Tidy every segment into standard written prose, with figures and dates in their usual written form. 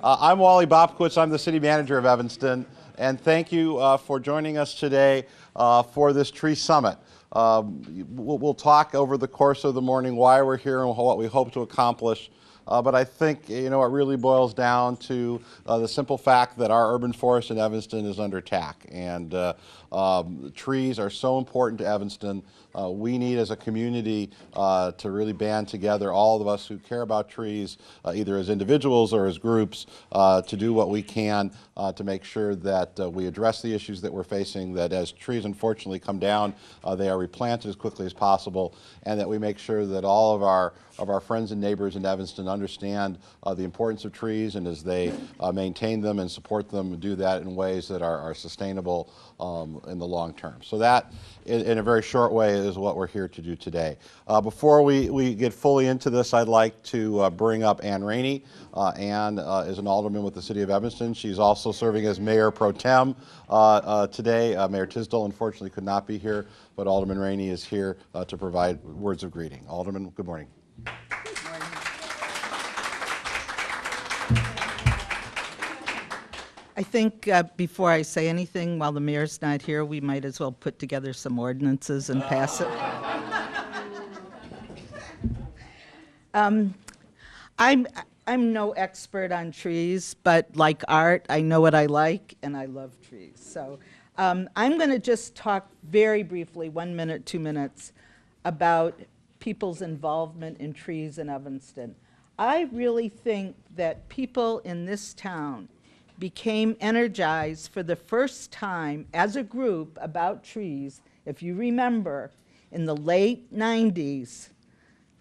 I'm Wally Bobkowitz. I'm the city manager of Evanston, and thank you for joining us today for this tree summit. We'll talk over the course of the morning why we're here and what we hope to accomplish. But I think, it really boils down to the simple fact that our urban forest in Evanston is under attack. And trees are so important to Evanston. We need as a community to really band together, all of us who care about trees, either as individuals or as groups, to do what we can to make sure that we address the issues that we're facing, that as trees unfortunately come down, they are replanted as quickly as possible, and that we make sure that all of our friends and neighbors in Evanston understand the importance of trees, and as they maintain them and support them, do that in ways that are sustainable in the long term. So that, in a very short way, is what we're here to do today. Before we get fully into this, I'd like to bring up Ann Rainey. Ann is an alderman with the city of Evanston. She's also serving as mayor pro tem today. Mayor Tisdall unfortunately could not be here, but Alderman Rainey is here to provide words of greeting. Alderman, good morning. I think before I say anything, while the mayor's not here, we might as well put together some ordinances and pass it. I'm no expert on trees, but like art, I know what I like, and I love trees. So I'm going to just talk very briefly, 1 minute, 2 minutes, about people's involvement in trees in Evanston. I really think that people in this town became energized for the first time as a group about trees. If you remember, in the late 90s,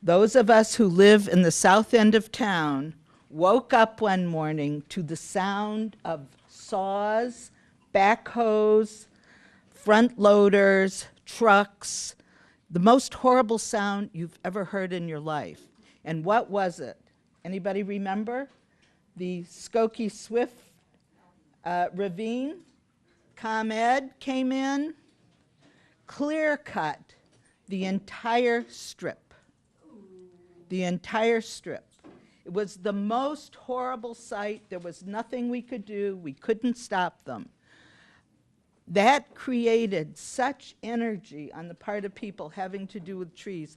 those of us who live in the south end of town woke up one morning to the sound of saws, backhoes, front loaders, trucks, the most horrible sound you've ever heard in your life. And what was it? Anybody remember? The Skokie Swift ravine. ComEd came in, clear cut the entire strip. The entire strip. It was the most horrible sight. There was nothing we could do. We couldn't stop them. That created such energy on the part of people having to do with trees.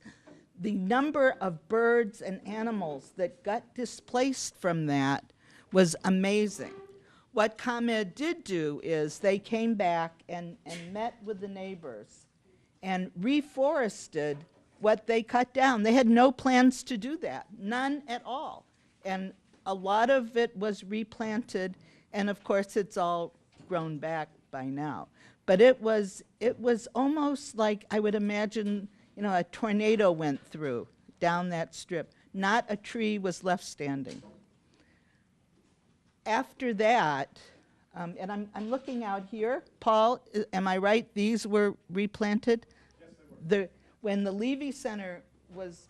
The number of birds and animals that got displaced from that was amazing. What ComEd did do is they came back and met with the neighbors and reforested what they cut down. They had no plans to do that, none at all. And a lot of it was replanted, and of course it's all grown back by now. But it was almost like, I would imagine, a tornado went through down that strip. Not a tree was left standing. After that, and I'm looking out here, Paul, am I right? These were replanted? Yes, they were. When the Levy Center was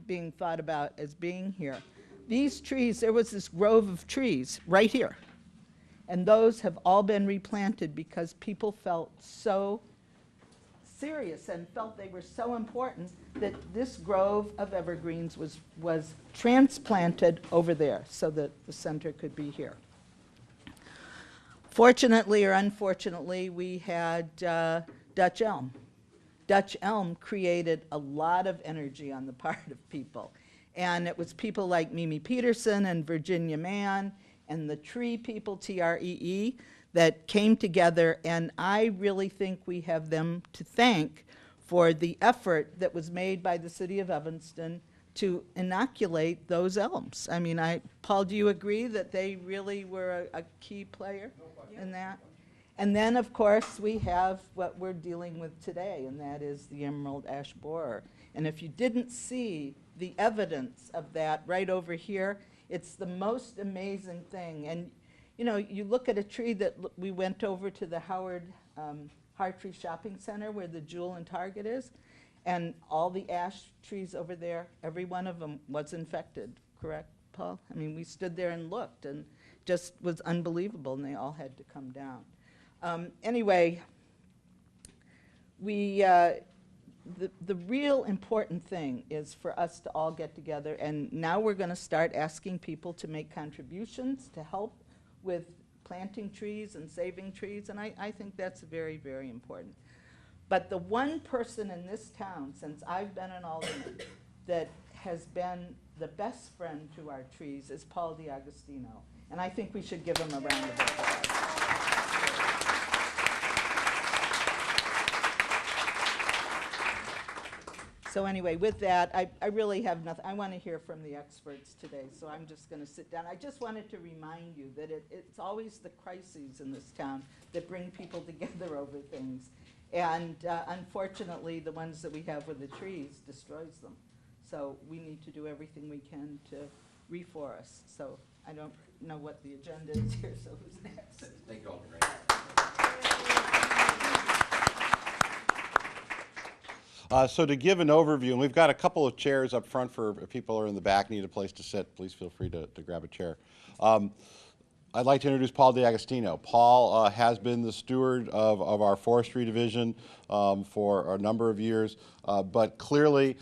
being thought about as being here, these trees, there was this grove of trees right here. And those have all been replanted because people felt so serious and felt they were so important that this grove of evergreens was transplanted over there so that the center could be here. Fortunately or unfortunately, we had Dutch elm. Dutch elm created a lot of energy on the part of people. And it was people like Mimi Peterson and Virginia Mann and the tree people, TREE, that came together, and I really think we have them to thank for the effort that was made by the city of Evanston to inoculate those elms. I mean, Paul, do you agree that they really were a key player in that? And then, of course, we have what we're dealing with today, and that is the emerald ash borer. And if you didn't see the evidence of that right over here, it's the most amazing thing. And you look at a tree that we went over to the Howard Hartree Shopping Center where the Jewel and Target is, and all the ash trees over there, every one of them was infected, correct, Paul? I mean, we stood there and looked, and just was unbelievable, and they all had to come down. Anyway, we the real important thing is for us to all get together, and now we're going to start asking people to make contributions to help with planting trees and saving trees, and I think that's very, very important. But the one person in this town, since I've been an alderman, that has been the best friend to our trees is Paul D'Agostino, and I think we should give him a round of applause. So anyway, with that, I really have nothing. I want to hear from the experts today, so I'm just going to sit down. I just wanted to remind you that it's always the crises in this town that bring people together over things. And unfortunately, the ones that we have with the trees destroys them. So we need to do everything we can to reforest. So I don't know what the agenda is here, so who's next? Thank you, Alderman. So to give an overview, and we've got a couple of chairs up front for if people are in the back need a place to sit, please feel free to grab a chair. I'd like to introduce Paul D'Agostino. Paul has been the steward of our forestry division for a number of years, but clearly,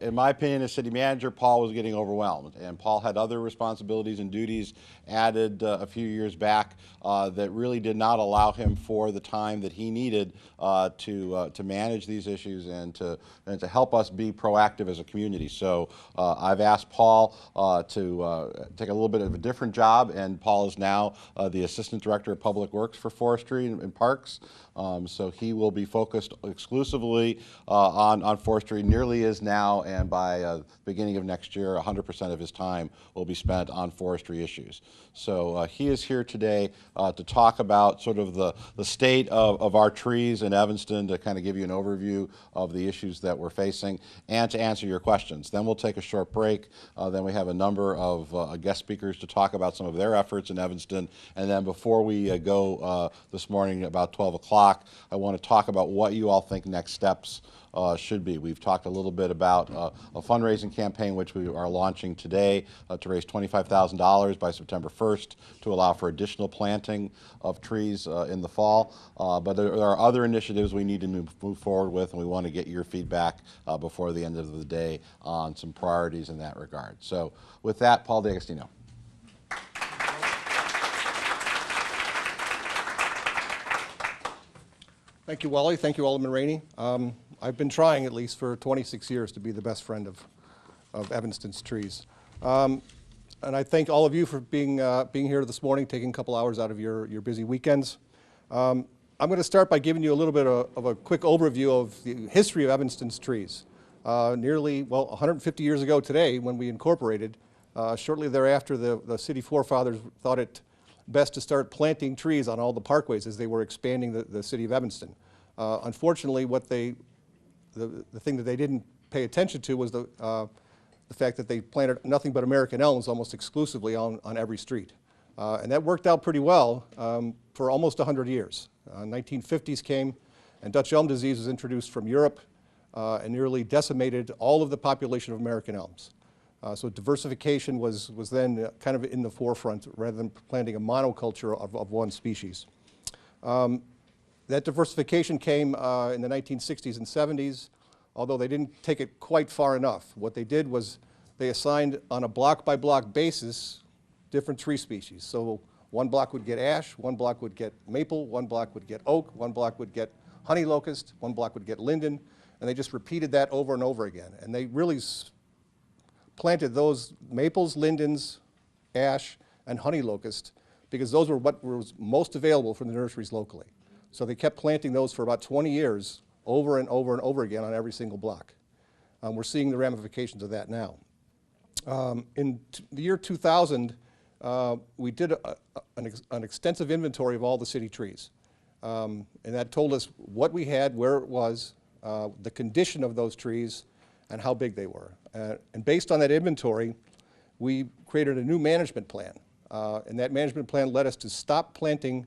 in my opinion, as city manager, Paul was getting overwhelmed, and Paul had other responsibilities and duties added a few years back that really did not allow him for the time that he needed to manage these issues and to help us be proactive as a community. So I've asked Paul to take a little bit of a different job, and Paul is now the Assistant Director of Public Works for Forestry and Parks. So he will be focused exclusively on forestry, nearly is now, and by beginning of next year, 100% of his time will be spent on forestry issues. So he is here today to talk about sort of the state of our trees in Evanston, to kind of give you an overview of the issues that we're facing and to answer your questions. Then we'll take a short break. Then we have a number of guest speakers to talk about some of their efforts in Evanston. And then before we go this morning about 12 o'clock, I want to talk about what you all think next steps should be. We've talked a little bit about a fundraising campaign which we are launching today to raise $25,000 by September 1st to allow for additional planting of trees in the fall. But there are other initiatives we need to move forward with, and we want to get your feedback before the end of the day on some priorities in that regard. So with that, Paul D'Agostino. Thank you, Wally. Thank you, Alderman Rainey. I've been trying, at least for 26 years, to be the best friend of Evanston's trees. And I thank all of you for being here this morning, taking a couple hours out of your busy weekends. I'm going to start by giving you a little bit of a quick overview of the history of Evanston's trees. Nearly, 150 years ago today, when we incorporated, shortly thereafter, the city forefathers thought it best to start planting trees on all the parkways as they were expanding the city of Evanston. Unfortunately, the thing that they didn't pay attention to was the fact that they planted nothing but American elms almost exclusively on every street. And that worked out pretty well for almost 100 years. 1950s came, and Dutch elm disease was introduced from Europe and nearly decimated all of the population of American elms. So diversification was then kind of in the forefront rather than planting a monoculture of one species. That diversification came in the 1960s and 70s, although they didn't take it quite far enough. What they did was they assigned on a block-by-block basis different tree species. So one block would get ash, one block would get maple, one block would get oak, one block would get honey locust, one block would get linden, and they just repeated that over and over again. And they really planted those maples, lindens, ash, and honey locust because those were what was most available from the nurseries locally. So they kept planting those for about 20 years over and over and over again on every single block. We're seeing the ramifications of that now. In the year 2000, we did an extensive inventory of all the city trees. And that told us what we had, where it was, the condition of those trees, and how big they were. And based on that inventory, we created a new management plan. And that management plan led us to stop planting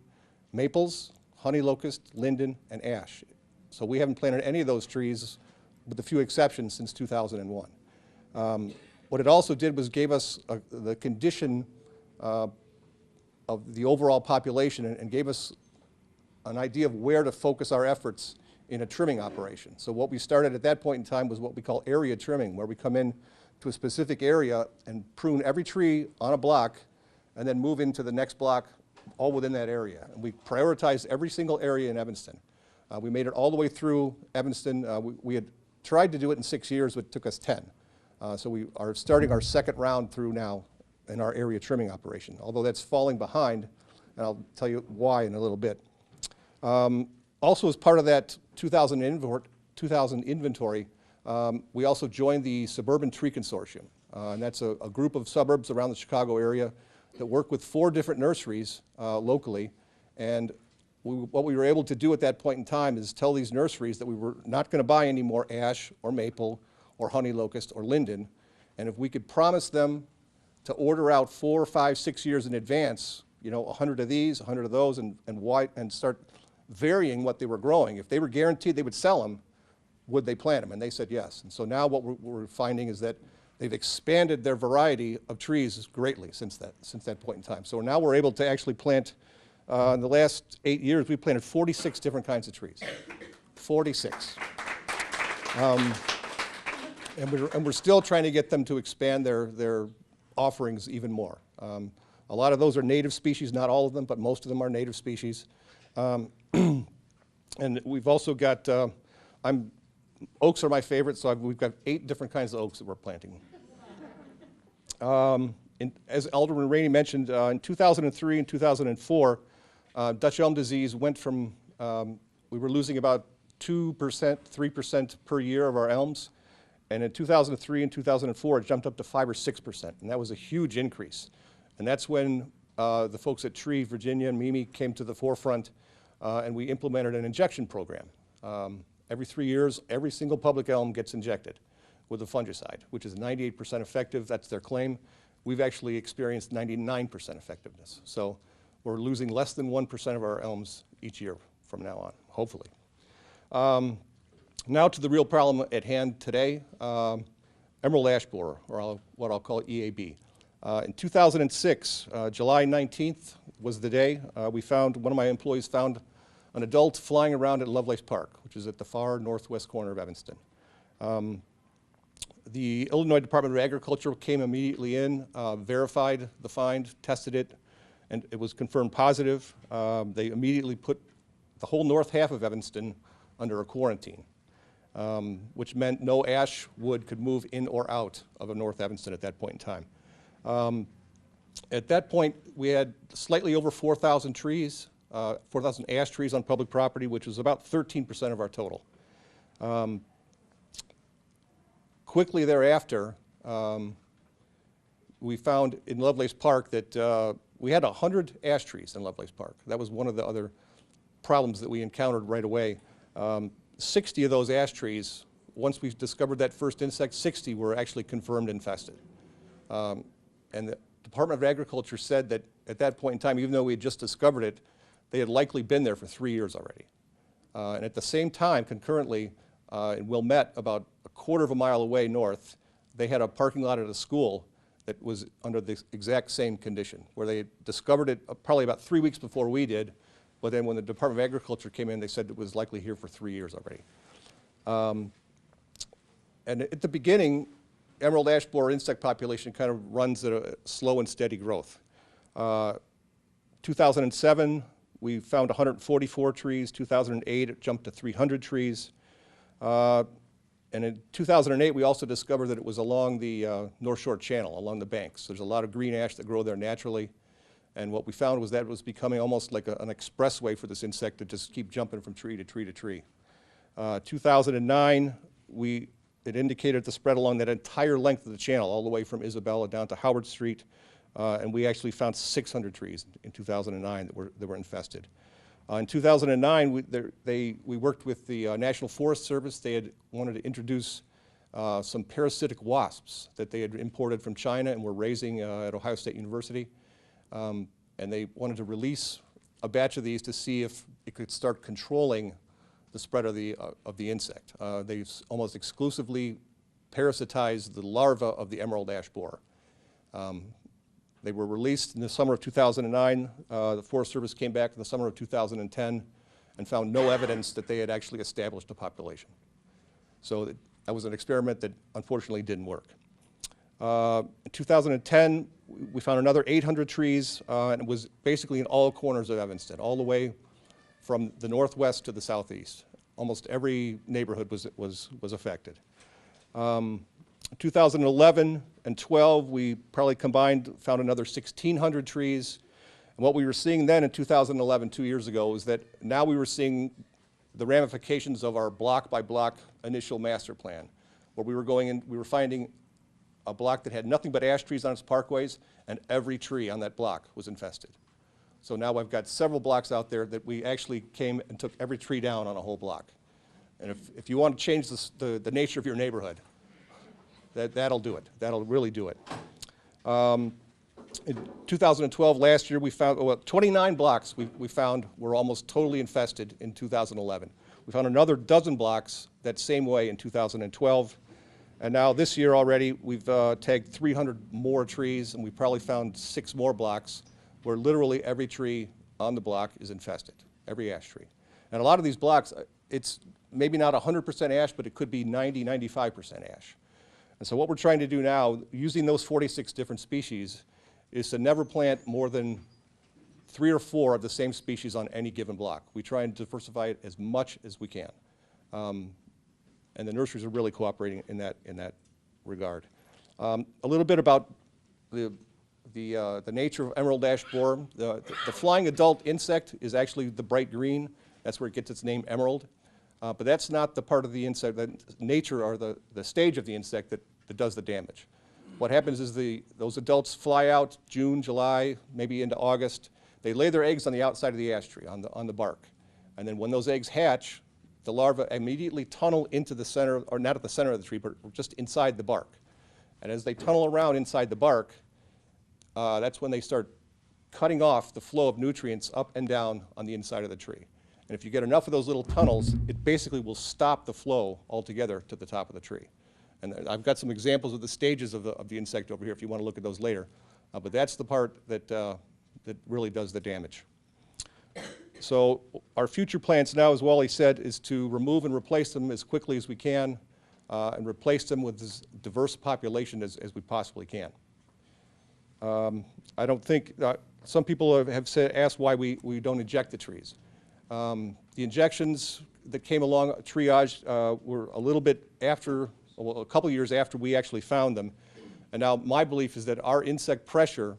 maples, honey locust, linden, and ash. So we haven't planted any of those trees, with a few exceptions, since 2001. What it also did was gave us the condition of the overall population and gave us an idea of where to focus our efforts in a trimming operation. So what we started at that point in time was what we call area trimming, where we come in to a specific area and prune every tree on a block and then move into the next block all within that area. And we prioritized every single area in Evanston. We made it all the way through Evanston. We had tried to do it in 6 years, but it took us 10. So we are starting our second round through now in our area trimming operation, although that's falling behind, and I'll tell you why in a little bit. Also, as part of that 2000 inventory, we also joined the Suburban Tree Consortium, and that's a group of suburbs around the Chicago area that work with 4 different nurseries locally. And what we were able to do at that point in time is tell these nurseries that we were not going to buy any more ash or maple or honey locust or linden, and if we could promise them to order out 4, 5, 6 years in advance, 100 of these, 100 of those, and start varying what they were growing. If they were guaranteed they would sell them, would they plant them? And they said yes. And so now what we're finding is that they've expanded their variety of trees greatly since that point in time. So now we're able to actually plant, in the last 8 years, we've planted 46 different kinds of trees. 46. And we're still trying to get them to expand their offerings even more. A lot of those are native species, not all of them, but most of them are native species. And we've also got, oaks are my favorite, so we've got 8 different kinds of oaks that we're planting. As Alderman Rainey mentioned, in 2003 and 2004, Dutch elm disease went from, we were losing about 2%, 3% per year of our elms. And in 2003 and 2004, it jumped up to 5 or 6%, and that was a huge increase. And that's when the folks at Tree, Virginia, and Mimi came to the forefront, and we implemented an injection program. Every 3 years, every single public elm gets injected with a fungicide, which is 98% effective. That's their claim. We've actually experienced 99% effectiveness. So we're losing less than 1% of our elms each year from now on, hopefully. Now to the real problem at hand today, emerald ash borer, or what I'll call EAB. In 2006, July 19th was the day one of my employees found an adult flying around at Lovelace Park, which is at the far northwest corner of Evanston. The Illinois Department of Agriculture came immediately in, verified the find, tested it, and it was confirmed positive. They immediately put the whole north half of Evanston under a quarantine, which meant no ash wood could move in or out of North Evanston at that point in time. At that point, we had slightly over 4,000 trees, 4,000 ash trees on public property, which was about 13% of our total. Quickly thereafter, we found in Lovelace Park that we had 100 ash trees in Lovelace Park. That was one of the other problems that we encountered right away. 60 of those ash trees, once we discovered that first insect, 60 were actually confirmed infested. And the Department of Agriculture said that at that point in time, even though we had just discovered it, they had likely been there for 3 years already. And at the same time, concurrently, in Wilmette, about a quarter of a mile away north, they had a parking lot at a school that was under the exact same condition, where they discovered it probably about 3 weeks before we did, but then when the Department of Agriculture came in, they said it was likely here for 3 years already. And at the beginning, emerald ash borer insect population kind of runs at a slow and steady growth. 2007, we found 144 trees. 2008, it jumped to 300 trees. And in 2008, we also discovered that it was along the North Shore Channel, along the banks. There's a lot of green ash that grow there naturally. And what we found was that it was becoming almost like an expressway for this insect to just keep jumping from tree to tree to tree. 2009, it indicated the spread along that entire length of the channel, all the way from Isabella down to Howard Street. And we actually found 600 trees in 2009 that were infested. In 2009, we worked with the National Forest Service. They had wanted to introduce some parasitic wasps that they had imported from China and were raising at Ohio State University. And they wanted to release a batch of these to see if it could start controlling the spread of the insect. They almost exclusively parasitized the larva of the emerald ash borer. They were released in the summer of 2009. The Forest Service came back in the summer of 2010 and found no evidence that they had actually established a population. So that was an experiment that unfortunately didn't work. In 2010, we found another 800 trees, and it was basically in all corners of Evanston, all the way from the northwest to the southeast. Almost every neighborhood was affected. 2011 and 12, we probably combined, found another 1,600 trees. And what we were seeing then in 2011, 2 years ago, was that now we were seeing the ramifications of our block-by-block initial master plan, where we were going in, we were finding a block that had nothing but ash trees on its parkways, and every tree on that block was infested. So now I've got several blocks out there that we actually came and took every tree down on a whole block. And if you want to change the nature of your neighborhood, that'll do it. That'll really do it. In 2012, last year, we found, well, 29 blocks we found were almost totally infested in 2011. We found another dozen blocks that same way in 2012. And now this year already, we've tagged 300 more trees, and we've probably found 6 more blocks where literally every tree on the block is infested, every ash tree. And a lot of these blocks, it's maybe not 100% ash, but it could be 90, 95% ash. And so what we're trying to do now, using those 46 different species, is to never plant more than 3 or 4 of the same species on any given block. We try and diversify it as much as we can. And the nurseries are really cooperating in that regard. A little bit about the nature of emerald ash borer. The flying adult insect is actually the bright green. That's where it gets its name, emerald. But that's not the part of the insect, the nature or the stage of the insect that does the damage. What happens is those adults fly out June, July, maybe into August. They lay their eggs on the outside of the ash tree, on the bark. And then when those eggs hatch, the larvae immediately tunnel into the center, or not at the center of the tree, but just inside the bark. And as they tunnel around inside the bark, that's when they start cutting off the flow of nutrients up and down on the inside of the tree. And if you get enough of those little tunnels, it basically will stop the flow altogether to the top of the tree. And I've got some examples of the stages of the insect over here if you want to look at those later. But that's the part that really does the damage. So our future plans now, as Wally said, is to remove and replace them as quickly as we can and replace them with as diverse population as we possibly can. I don't think, some people have asked why we don't inject the trees. The injections that came along, triage, were a little bit after, well, a couple years after we actually found them. And now my belief is that our insect pressure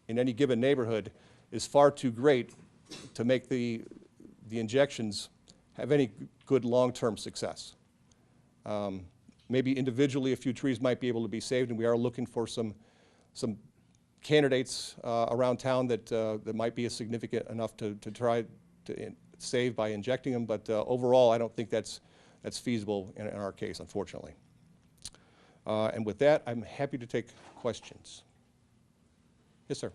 in any given neighborhood is far too great to make the injections have any good long-term success. Maybe individually a few trees might be able to be saved, and we are looking for some candidates around town that might be significant enough to try to save by injecting them, but overall I don't think that's feasible in our case, unfortunately. And with that, I'm happy to take questions. Yes, sir.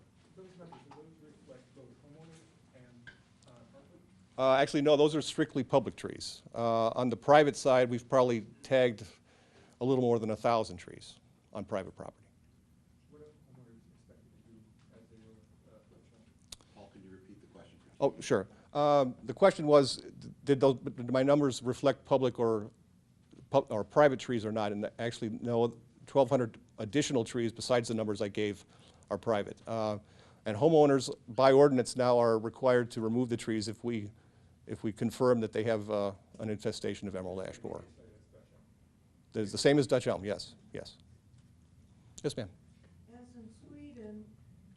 Actually, no, those are strictly public trees. On the private side, we've probably tagged a little more than 1,000 trees on private property. What are homeowners expected to do as they were shown? Paul, can you repeat the question? Oh, sure. The question was, did my numbers reflect public or private trees or not? And actually, no, 1,200 additional trees besides the numbers I gave are private. And homeowners, by ordinance now, are required to remove the trees if we confirm that they have an infestation of emerald ash borer. It's the same as Dutch elm, yes, yes. Yes, ma'am. As in Sweden,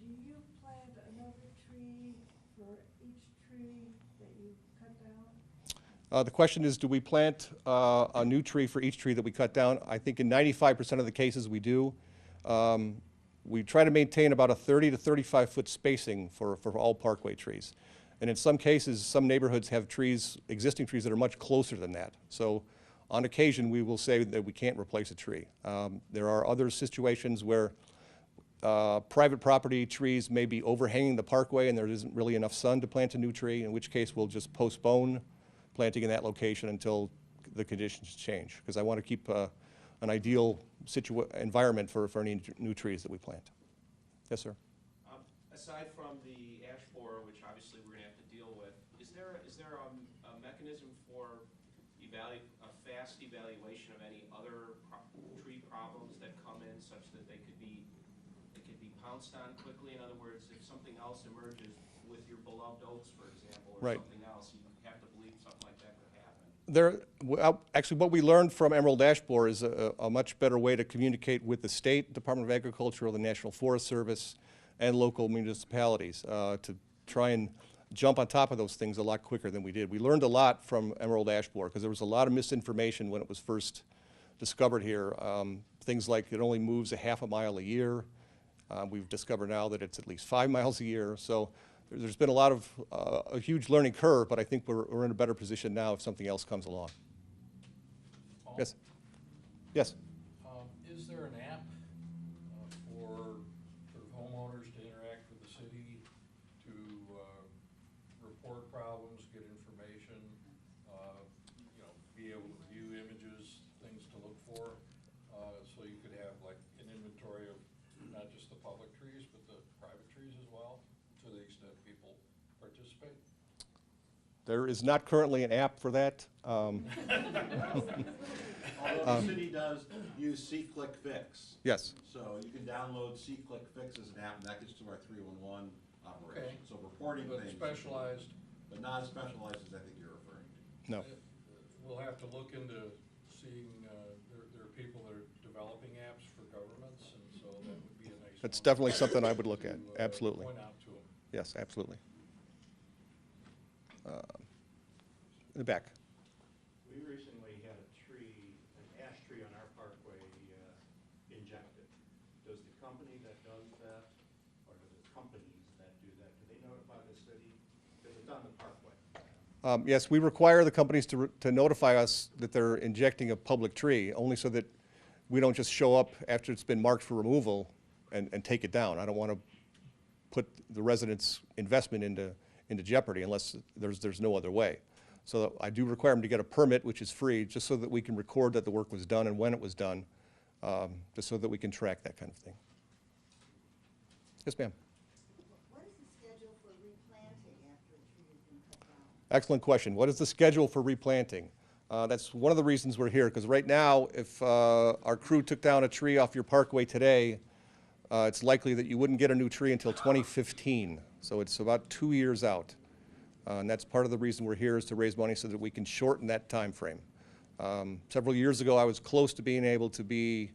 do you plant another tree for each tree that you cut down? The question is, do we plant a new tree for each tree that we cut down? I think in 95% of the cases we do. We try to maintain about a 30 to 35 foot spacing for all parkway trees. And in some cases, some neighborhoods have trees, existing trees that are much closer than that. So on occasion, we will say that we can't replace a tree. There are other situations where private property trees may be overhanging the parkway and there isn't really enough sun to plant a new tree, in which case we'll just postpone planting in that location until the conditions change, because I want to keep an ideal environment for any new trees that we plant. Yes, sir? Aside from the ash borer, which obviously we're going to have to deal with, is there mechanism for a fast evaluation of any other tree problems that come in such that they could be pounced on quickly? In other words, if something else emerges with your beloved oaks, for example, or Right. something else, you have to believe something like that could happen. Actually, what we learned from Emerald Ash Borer is a much better way to communicate with the State Department of Agriculture, or the National Forest Service, and local municipalities to try and jump on top of those things a lot quicker than we did. We learned a lot from Emerald Ash Borer because there was a lot of misinformation when it was first discovered here. Things like it only moves a half a mile a year. We've discovered now that it's at least 5 miles a year. So there's been a lot of, a huge learning curve, but I think we're in a better position now if something else comes along. Paul, Yes? Yes? Is there an app for sort of homeowners to interact with the city, to report problems, get information, you know, be able to view images, things to look for? So you could have like an inventory of not just the public trees, but the private trees as well, to the extent people participate? There is not currently an app for that. Although the city does use See-Click Fix. Yes. So you can download See-Click Fix as an app, and that gets to our 311 operation. Okay. So reporting But things. specialized, But not as specialized as I think you're referring to. No. we'll have to look into seeing, there are people that are developing apps for governments, and so that would be a nice. That's one definitely something I would look to, at. Absolutely. Point out to them. Yes, absolutely. In the back. We recently had a tree, an ash tree on our parkway injected. Does the company that does that, or do the companies that do that, do they notify the city? Because it's on the parkway. Yes, we require the companies to notify us that they're injecting a public tree, only so that we don't just show up after it's been marked for removal and take it down. I don't want to put the residents' investment into jeopardy unless there's no other way. So I do require them to get a permit, which is free, just so that we can record that the work was done and when it was done, just so that we can track that kind of thing. Yes, ma'am. What is the schedule for replanting after a tree has been cut down? Excellent question. What is the schedule for replanting? That's one of the reasons we're here, because right now, if our crew took down a tree off your parkway today, it's likely that you wouldn't get a new tree until 2015. So it's about 2 years out. And that's part of the reason we're here, is to raise money so that we can shorten that time frame. Several years ago, I was close to being able to be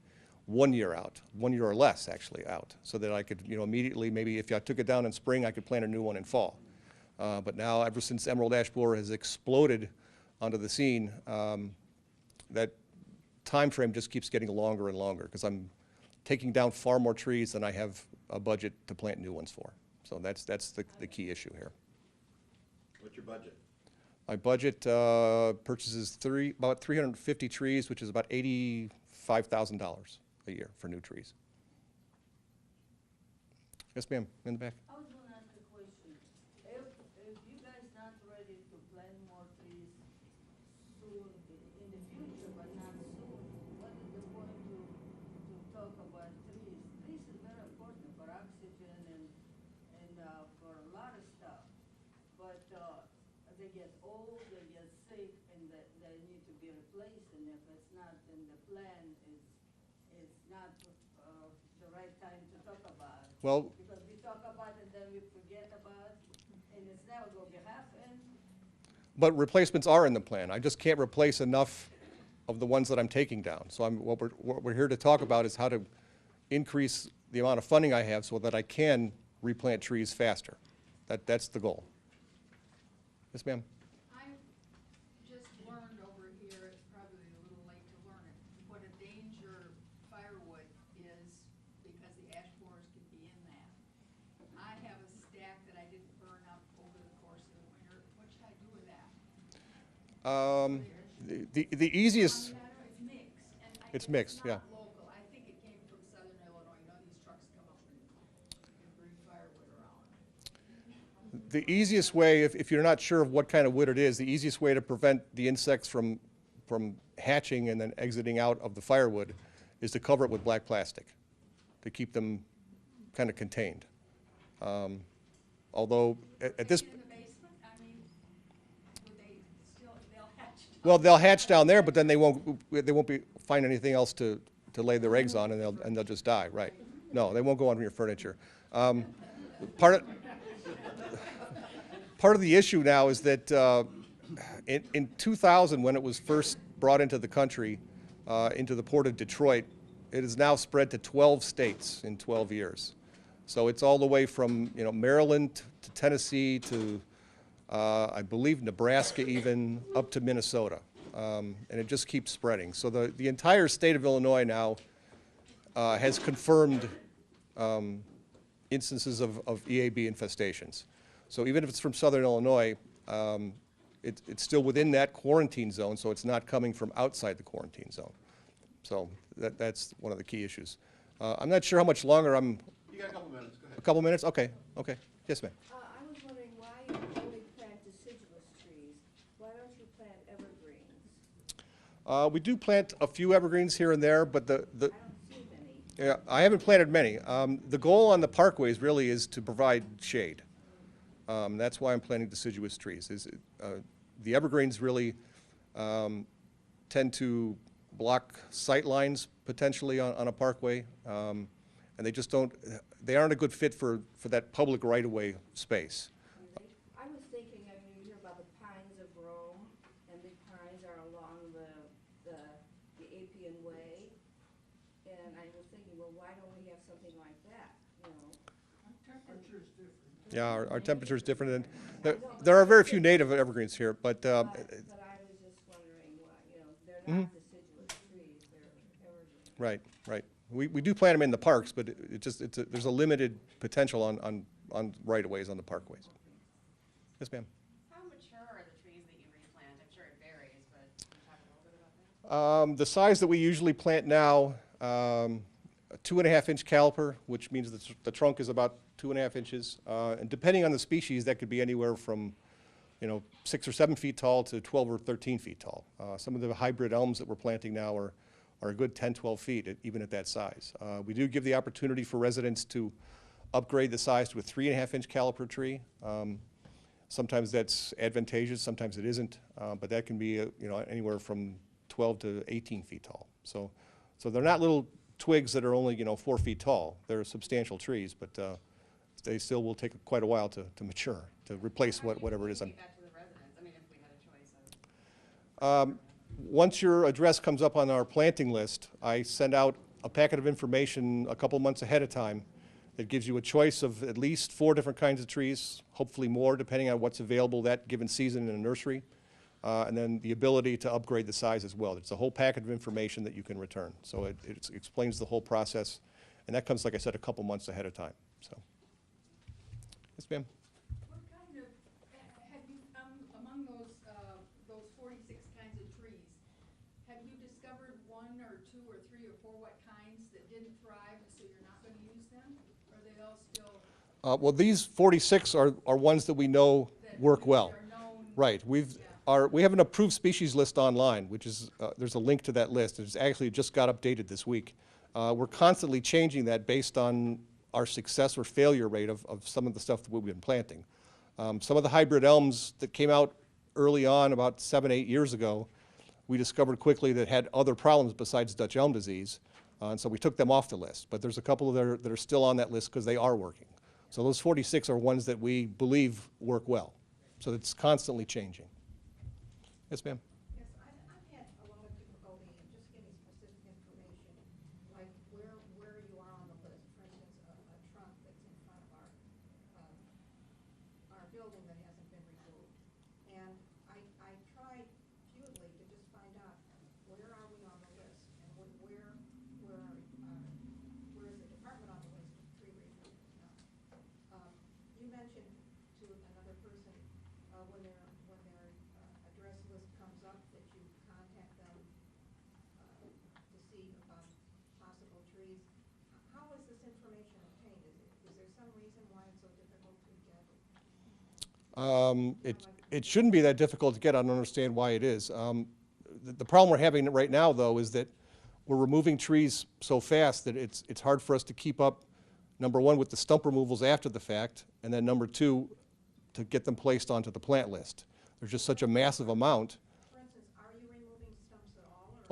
1 year out, 1 year or less actually out, so that I could, immediately, maybe if I took it down in spring, I could plant a new one in fall. But now, ever since Emerald Ash Borer has exploded onto the scene, that time frame just keeps getting longer and longer, because I'm taking down far more trees than I have a budget to plant new ones for. So that's the key issue here. What's your budget? My budget purchases about 350 trees, which is about $85,000 a year for new trees. Yes, ma'am, in the back. I was gonna ask a question. If you guys not ready to plant more trees soon, in the future, but not soon, what is the point to talk about trees? Trees is very important for oxygen and for a lot of stuff. But, they get old, they get sick, and they need to be replaced, and if it's not in the plan, it's not, the right time to talk about it. Well, Because we talk about it, then we forget about it, and it's never going to happen. but replacements are in the plan. I just can't replace enough of the ones that I'm taking down. So what we're here to talk about is how to increase the amount of funding I have so that I can replant trees faster. That's the goal. Yes, ma'am. I just learned over here, it's probably a little late to learn it, what a danger firewood is, because the ash borers can be in that. I have a stack that I didn't burn up over the course of the winter. What should I do with that? The easiest, It's mixed. And It's mixed, yeah. It's not local. I think it came from southern Illinois. These trucks come up and bring firewood around. the easiest way, if you're not sure of what kind of wood it is, the easiest way to prevent the insects from hatching and then exiting out of the firewood is to cover it with black plastic to keep them kind of contained. Although at this, In the basement, I mean, would they still Well, they'll hatch down there, but then they won't find anything else to lay their eggs on, and they'll just die, right? No, they won't go on your furniture. Part of the issue now is that in 2000, when it was first brought into the country, into the port of Detroit, it has now spread to 12 states in 12 years. So it's all the way from Maryland to Tennessee to I believe Nebraska, even up to Minnesota, and it just keeps spreading. So the entire state of Illinois now has confirmed instances of EAB infestations. So even if it's from southern Illinois, it's still within that quarantine zone, so it's not coming from outside the quarantine zone. So that's one of the key issues. I'm not sure how much longer I'm. You got a couple minutes. Go ahead. A couple minutes? Okay. Okay. Yes, ma'am. I was wondering why you only plant deciduous trees. Why don't you plant evergreens? We do plant a few evergreens here and there, but I don't see many. yeah, I haven't planted many. The goal on the parkways really is to provide shade. That's why I'm planting deciduous trees. The evergreens really tend to block sight lines potentially on a parkway, and they aren't a good fit for that public right-of-way space. I was thinking, I mean, you hear about the pines of Rome, and the pines are along the Appian Way, and I was thinking, well, why don't we have something like that, you know? Temperature's different. Yeah, our temperature is different, and there are very few native evergreens here, but But I was just wondering why, they're not deciduous trees, they're evergreens. right, right. We do plant them in the parks, but there's a limited potential on right-of-ways on the parkways. Yes, ma'am. How mature are the trees that you replant? I'm sure it varies, but can you talk a little bit about that? The size that we usually plant now, a 2.5-inch caliper, which means the trunk is about 2.5 inches. And depending on the species, that could be anywhere from 6 or 7 feet tall to 12 or 13 feet tall. Some of the hybrid elms that we're planting now are a good 10, 12 feet, even at that size. We do give the opportunity for residents to upgrade the size to a 3.5-inch caliper tree. Sometimes that's advantageous, sometimes it isn't, but that can be anywhere from 12 to 18 feet tall. So they're not little twigs that are only 4 feet tall. They're substantial trees, but they still will take quite a while to mature, to replace whatever it is. How do you communicate that to the residents? I mean, if we had a choice of. Once your address comes up on our planting list, I send out a packet of information a couple months ahead of time that gives you a choice of at least 4 different kinds of trees, hopefully more, depending on what's available that given season in a nursery, and then the ability to upgrade the size as well. It's a whole packet of information that you can return. So it explains the whole process, and that comes, like I said, a couple months ahead of time. So, yes, ma'am. What kind of, have you, among those 46 kinds of trees, have you discovered 1 or 2 or 3 or 4 what kinds that didn't thrive, so you're not going to use them? Or are they all still? Well, these 46 are ones that we know work well. Are known? Right. We have an approved species list online, which is, there's a link to that list. It's actually just got updated this week. We're constantly changing that based on our success or failure rate of some of the stuff that we've been planting. Some of the hybrid elms that came out early on, about 7, 8 years ago, we discovered quickly that had other problems besides Dutch elm disease, and so we took them off the list. But there's a couple that are still on that list because they are working. So those 46 are ones that we believe work well. So it's constantly changing. Yes, ma'am. Yes, I've had a lot of people go in and just getting specific information, like where you are on the list. For instance, a trunk that's in front of our building that hasn't been removed. And I tried futilely to just find out, where are we on the list? And where is the department on the list of tree removal? You mentioned to another person, when their address list comes up, that you contact them to see about possible trees. How is this information obtained? Is there some reason why it's so difficult to get? It shouldn't be that difficult to get. I don't understand why it is. The problem we're having right now, though, is that we're removing trees so fast that it's hard for us to keep up, number one, with the stump removals after the fact, and then number two, to get them placed onto the plant list. There's just such a massive amount. For instance, are you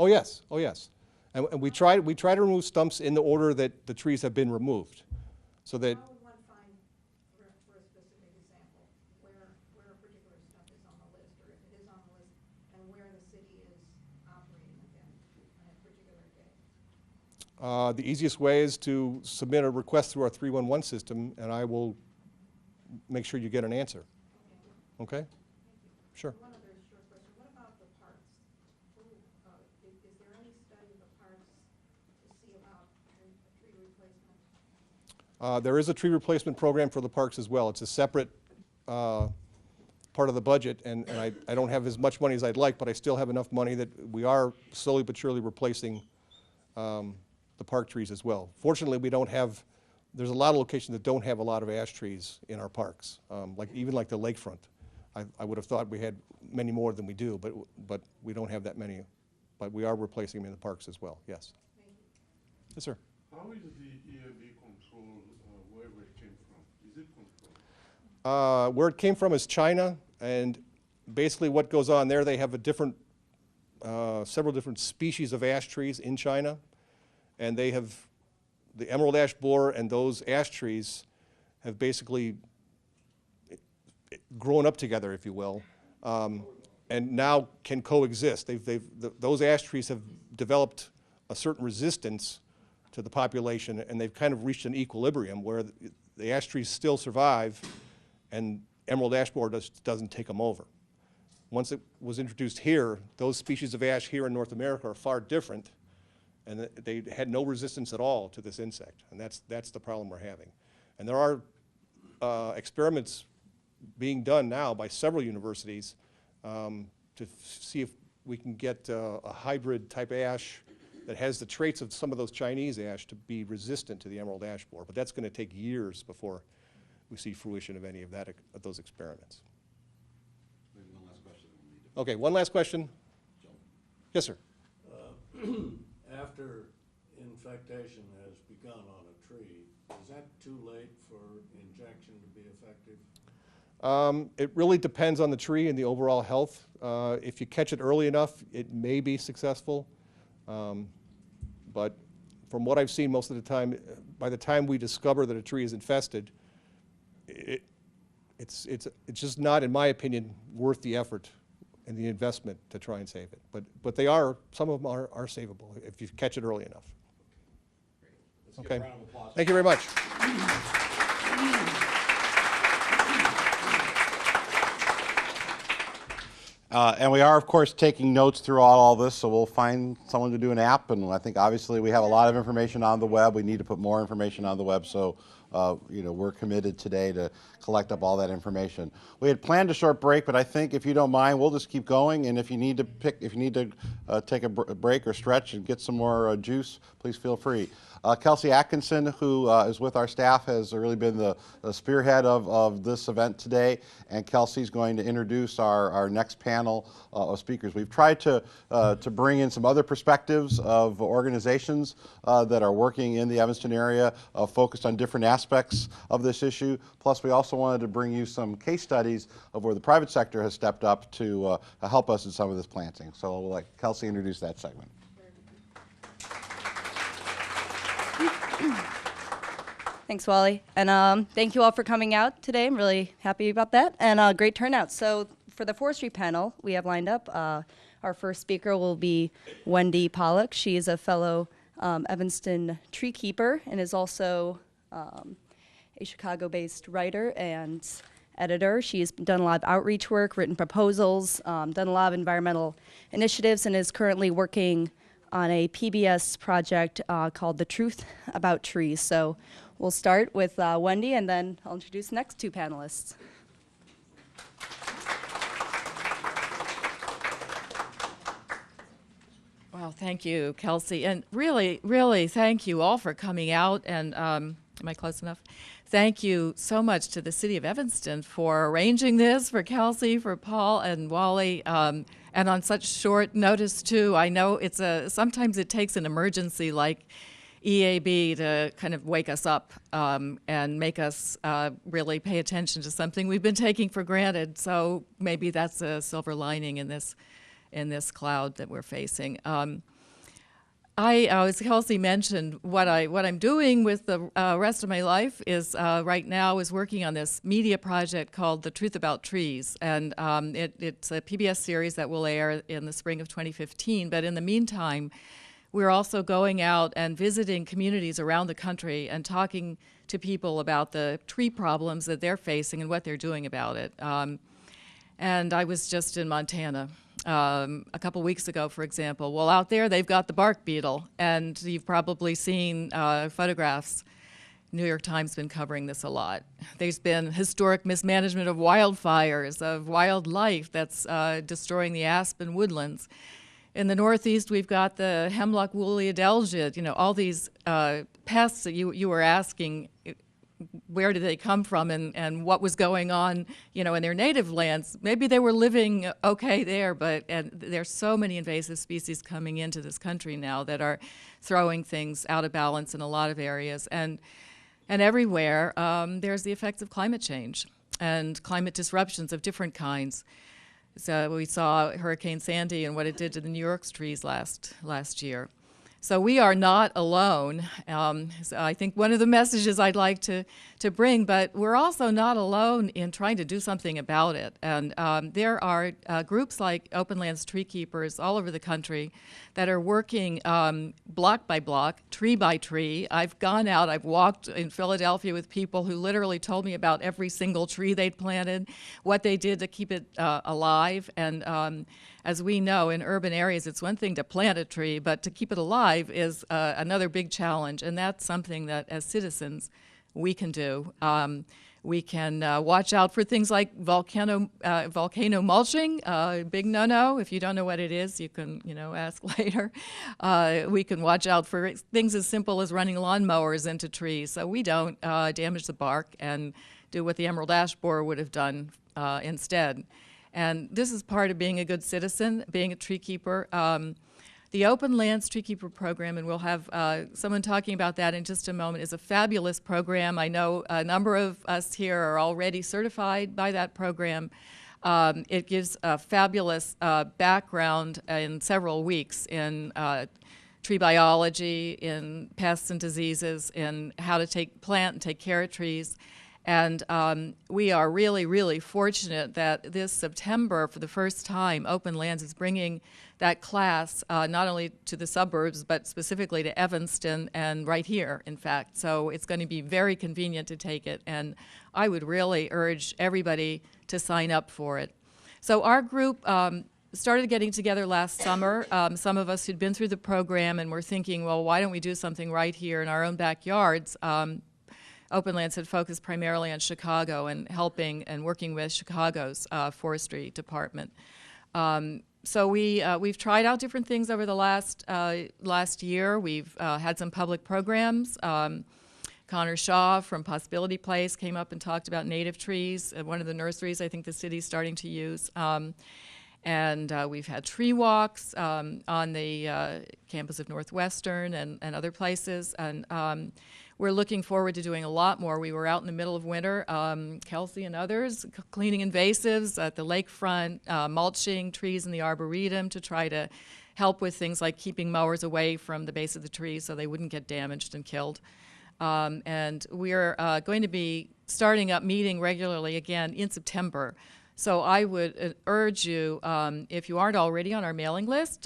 Oh, yes, oh, yes. And we try to remove stumps in the order that the trees have been removed, so that, How would one find, for a specific example, where a particular stuff is on the list, or if it is on the list, and where the city is operating again on a particular day? the easiest way is to submit a request through our 311 system, and I will make sure you get an answer. Okay? Sure. One other short question, what about the parks? Is there any study of the parks to see about tree replacement? There is a tree replacement program for the parks as well. It's a separate part of the budget, and I don't have as much money as I'd like, but I still have enough money that we are slowly but surely replacing the park trees as well. Fortunately, we don't have, there's a lot of locations that don't have a lot of ash trees in our parks, even like the lakefront. I would have thought we had many more than we do, but we don't have that many. But we are replacing them in the parks as well, yes. Yes, sir. How is the EAB control wherever it came from? Is it controlled? Where it came from is China, and basically what goes on there, they have several different species of ash trees in China, and they have, the emerald ash borer and those ash trees have basically grown up together, if you will, and now can coexist. Those ash trees have developed a certain resistance to the population, and they've kind of reached an equilibrium where the ash trees still survive, and emerald ash borer doesn't take them over. Once it was introduced here, those species of ash here in North America are far different, and they had no resistance at all to this insect, and that's the problem we're having. And there are experiments being done now by several universities to see if we can get a hybrid type ash that has the traits of some of those Chinese ash to be resistant to the emerald ash borer. But that's going to take years before we see fruition of any of those experiments. Maybe one last question. Okay, one last question. Yes, sir. After infectation has begun on a tree, is that too late for injection to be effective? It really depends on the tree and the overall health. If you catch it early enough, it may be successful. But from what I've seen most of the time, by the time we discover that a tree is infested, it's just not, in my opinion, worth the effort and the investment to try and save it. But they are, some of them are savable if you catch it early enough. Let's give a Okay. round of applause. Thank you very much. And we are, of course, taking notes throughout all this, so we'll find someone to do an app. And I think, obviously, we have a lot of information on the web. We need to put more information on the web, so we're committed today to collect up all that information. We had planned a short break, but I think, if you don't mind, we'll just keep going. And if you need to take a break or stretch and get some more juice, please feel free. Kelsey Atkinson, who is with our staff, has really been the spearhead of this event today, and Kelsey's going to introduce our next panel of speakers. We've tried to bring in some other perspectives of organizations that are working in the Evanston area, focused on different aspects of this issue. Plus, we also wanted to bring you some case studies of where the private sector has stepped up to help us in some of this planting. So we'll let Kelsey introduce that segment. Thanks, Wally. And thank you all for coming out today. I'm really happy about that. And great turnout. So for the forestry panel we have lined up, our first speaker will be Wendy Pollock. She is a fellow Evanston tree keeper and is also a Chicago-based writer and editor. She's done a lot of outreach work, written proposals, done a lot of environmental initiatives, and is currently working on a PBS project called The Truth About Trees. So we'll start with Wendy, and then I'll introduce the next two panelists. Well, thank you, Kelsey. And really, really thank you all for coming out. And am I close enough? Thank you so much to the City of Evanston for arranging this, for Kelsey, for Paul and Wally, and on such short notice, too. I know sometimes it takes an emergency like EAB to kind of wake us up and make us really pay attention to something we've been taking for granted. So maybe that's a silver lining in this in this cloud that we're facing. As Kelsey mentioned, what I'm doing with the rest of my life is right now is working on this media project called The Truth About Trees, and it's a PBS series that will air in the spring of 2015. But in the meantime, we're also going out and visiting communities around the country and talking to people about the tree problems that they're facing and what they're doing about it. And I was just in Montana a couple weeks ago, for example. Well, out there they've got the bark beetle, and you've probably seen photographs. New York Times has been covering this a lot. There's been historic mismanagement of wildfires, of wildlife that's destroying the aspen woodlands. In the Northeast, we've got the hemlock woolly adelgid, you know, all these pests that you were asking, where did they come from and what was going on, you know, in their native lands. Maybe they were living okay there, but there's so many invasive species coming into this country now that are throwing things out of balance in a lot of areas. And everywhere, there's the effects of climate change and climate disruptions of different kinds. So we saw Hurricane Sandy and what it did to the New York's trees last year. So we are not alone. So I think one of the messages I'd like to bring, but we're also not alone in trying to do something about it. And there are groups like Open Lands Tree Keepers all over the country that are working block by block, tree by tree. I've gone out, I've walked in Philadelphia with people who literally told me about every single tree they'd planted, what they did to keep it alive. And as we know, in urban areas, it's one thing to plant a tree, but to keep it alive is another big challenge, and that's something that, as citizens, we can do. We can watch out for things like volcano mulching, big no-no. If you don't know what it is, you can, ask later. We can watch out for things as simple as running lawnmowers into trees, so we don't damage the bark and do what the emerald ash borer would have done instead. And this is part of being a good citizen, being a tree keeper. The Open Lands Tree Keeper program, and we'll have someone talking about that in just a moment, is a fabulous program. I know a number of us here are already certified by that program. It gives a fabulous background in several weeks in tree biology, in pests and diseases, in how to plant and take care of trees. And we are really, really fortunate that this September, for the first time, Open Lands is bringing that class not only to the suburbs, but specifically to Evanston and right here, in fact. So it's going to be very convenient to take it, and I would really urge everybody to sign up for it. So our group started getting together last summer. Some of us who'd been through the program and were thinking, well, why don't we do something right here in our own backyards? Open Lands had focused primarily on Chicago and helping and working with Chicago's forestry department. So we've tried out different things over the last year. We've had some public programs. Connor Shaw from Possibility Place came up and talked about native trees at one of the nurseries I think the city's starting to use. And we've had tree walks on the campus of Northwestern and other places. And we're looking forward to doing a lot more. We were out in the middle of winter, Kelsey and others, cleaning invasives at the lakefront, mulching trees in the arboretum to try to help with things like keeping mowers away from the base of the trees so they wouldn't get damaged and killed. And we're going to be starting up meeting regularly again in September. So I would urge you, if you aren't already on our mailing list,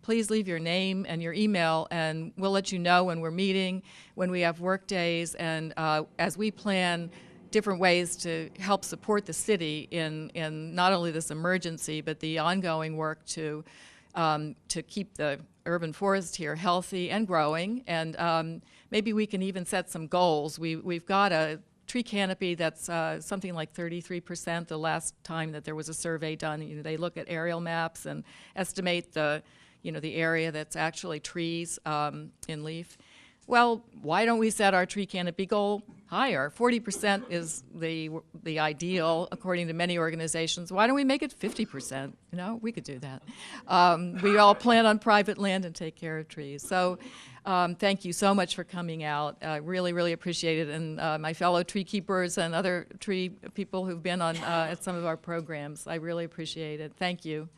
please leave your name and your email, and we'll let you know when we're meeting, when we have work days, and as we plan different ways to help support the city in not only this emergency, but the ongoing work to keep the urban forest here healthy and growing. And maybe we can even set some goals. We've got a tree canopy that's something like 33% the last time that there was a survey done. They look at aerial maps and estimate the area that's actually trees in leaf. Well, why don't we set our tree canopy goal higher? 40% is the ideal, according to many organizations. Why don't we make it 50%? We could do that. We all plant on private land and take care of trees. So thank you so much for coming out. I really, really appreciate it. And my fellow tree keepers and other tree people who've been on at some of our programs, I really appreciate it. Thank you.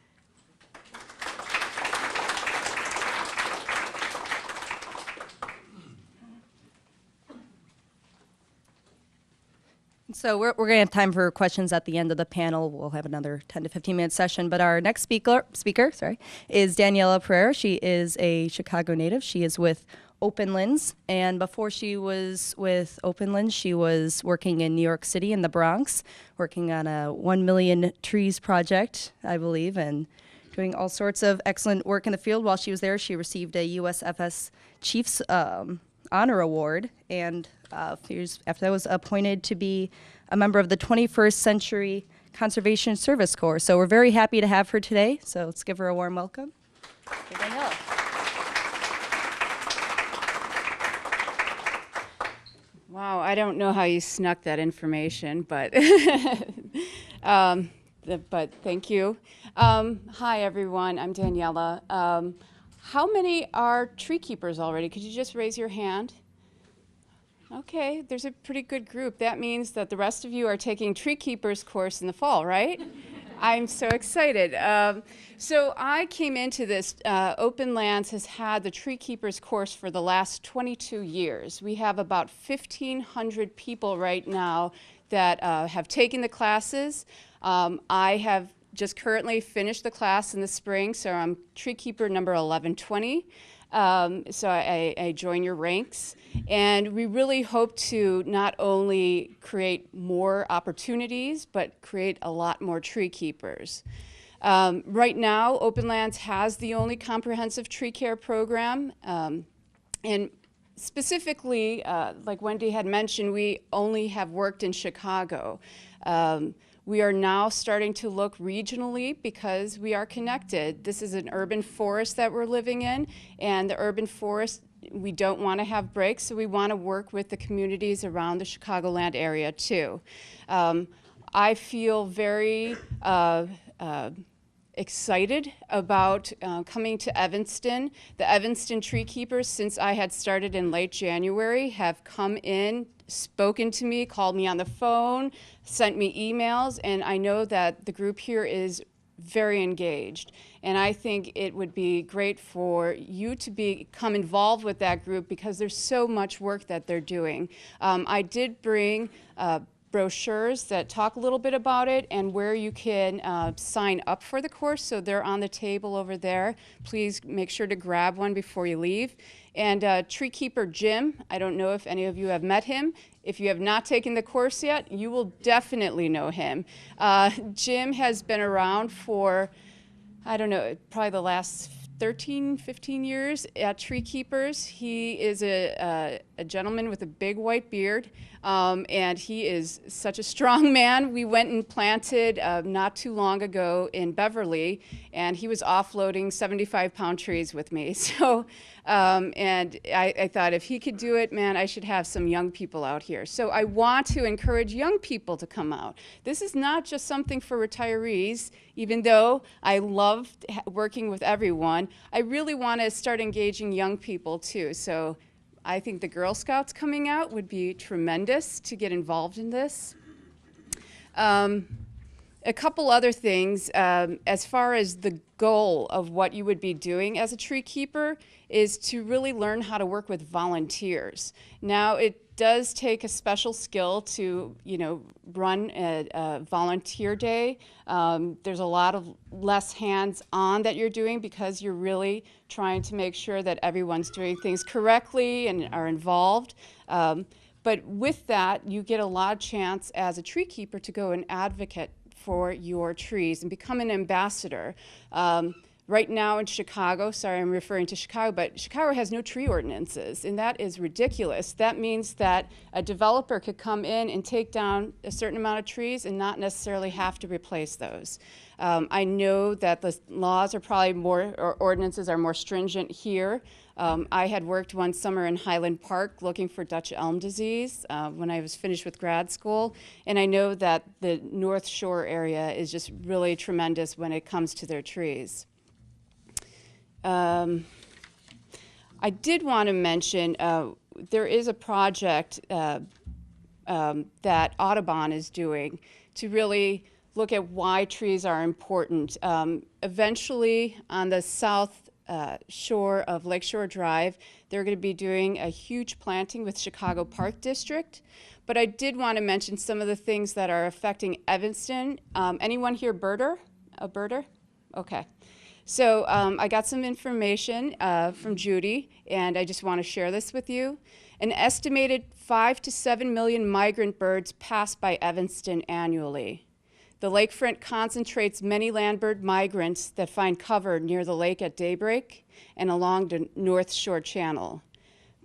So we're going to have time for questions at the end of the panel. We'll have another 10 to 15-minute session. But our next speaker, is Daniela Pereira. She is a Chicago native. She is with Openlands. And before she was with Openlands, she was working in New York City in the Bronx, working on a 1 million trees project, I believe, and doing all sorts of excellent work in the field. While she was there, she received a USFS Chiefs Honor Award, and a few years after that was appointed to be a member of the 21st Century Conservation Service Corps. So we're very happy to have her today. So let's give her a warm welcome. Okay, Daniela. Wow, I don't know how you snuck that information, but but thank you. Hi, everyone. I'm Daniela. How many are tree keepers already? Could you just raise your hand? Okay, there's a pretty good group. That means that the rest of you are taking tree keepers course in the fall, right? I'm so excited. So I came into this, Openlands has had the tree keepers course for the last 22 years. We have about 1,500 people right now that have taken the classes. I have just currently finished the class in the spring, so I'm tree keeper number 1120. So I join your ranks, and we really hope to not only create more opportunities, but create a lot more tree keepers. Right now, Openlands has the only comprehensive tree care program, and specifically, like Wendy had mentioned, we only have worked in Chicago. We are now starting to look regionally because we are connected. This is an urban forest that we're living in, and the urban forest, we don't want to have breaks, so we want to work with the communities around the Chicagoland area too. I feel very excited about coming to Evanston. The Evanston tree keepers, since I had started in late January, have come in, spoken to me, called me on the phone, sent me emails, and I know that the group here is very engaged. And I think it would be great for you to become involved with that group because there's so much work that they're doing. I did bring brochures that talk a little bit about it and where you can sign up for the course. So they're on the table over there. Please make sure to grab one before you leave. And Tree Keeper Jim, I don't know if any of you have met him. If you have not taken the course yet, you will definitely know him. Jim has been around for, I don't know, probably the last 13, 15 years at Tree Keepers. He is a gentleman with a big white beard, and he is such a strong man. We went and planted not too long ago in Beverly, and he was offloading 75-pound trees with me. So, and I thought if he could do it, man, I should have some young people out here. So I want to encourage young people to come out. This is not just something for retirees, even though I love working with everyone. I really want to start engaging young people too. So I think the Girl Scouts coming out would be tremendous to get involved in this. A couple other things, as far as the goal of what you would be doing as a tree keeper is to really learn how to work with volunteers. Now, it does take a special skill to, run a volunteer day. There's a lot of less hands-on that you're doing because you're really trying to make sure that everyone's doing things correctly and are involved. But with that, you get a lot of chance as a tree keeper to go and advocate for your trees and become an ambassador. Right now in Chicago, sorry I'm referring to Chicago, but Chicago has no tree ordinances, and that is ridiculous. That means that a developer could come in and take down a certain amount of trees and not necessarily have to replace those. I know that the laws are probably more, or ordinances are more stringent here. I had worked one summer in Highland Park looking for Dutch elm disease when I was finished with grad school, and I know that the North Shore area is just really tremendous when it comes to their trees. I did want to mention there is a project that Audubon is doing to really look at why trees are important. Eventually, on the south shore of Lakeshore Drive. They're going to be doing a huge planting with Chicago Park District. But I did want to mention some of the things that are affecting Evanston. Anyone here birder? A birder? Okay. So I got some information from Judy, and I just want to share this with you. An estimated 5 to 7 million migrant birds pass by Evanston annually. The lakefront concentrates many landbird migrants that find cover near the lake at daybreak and along the North Shore Channel.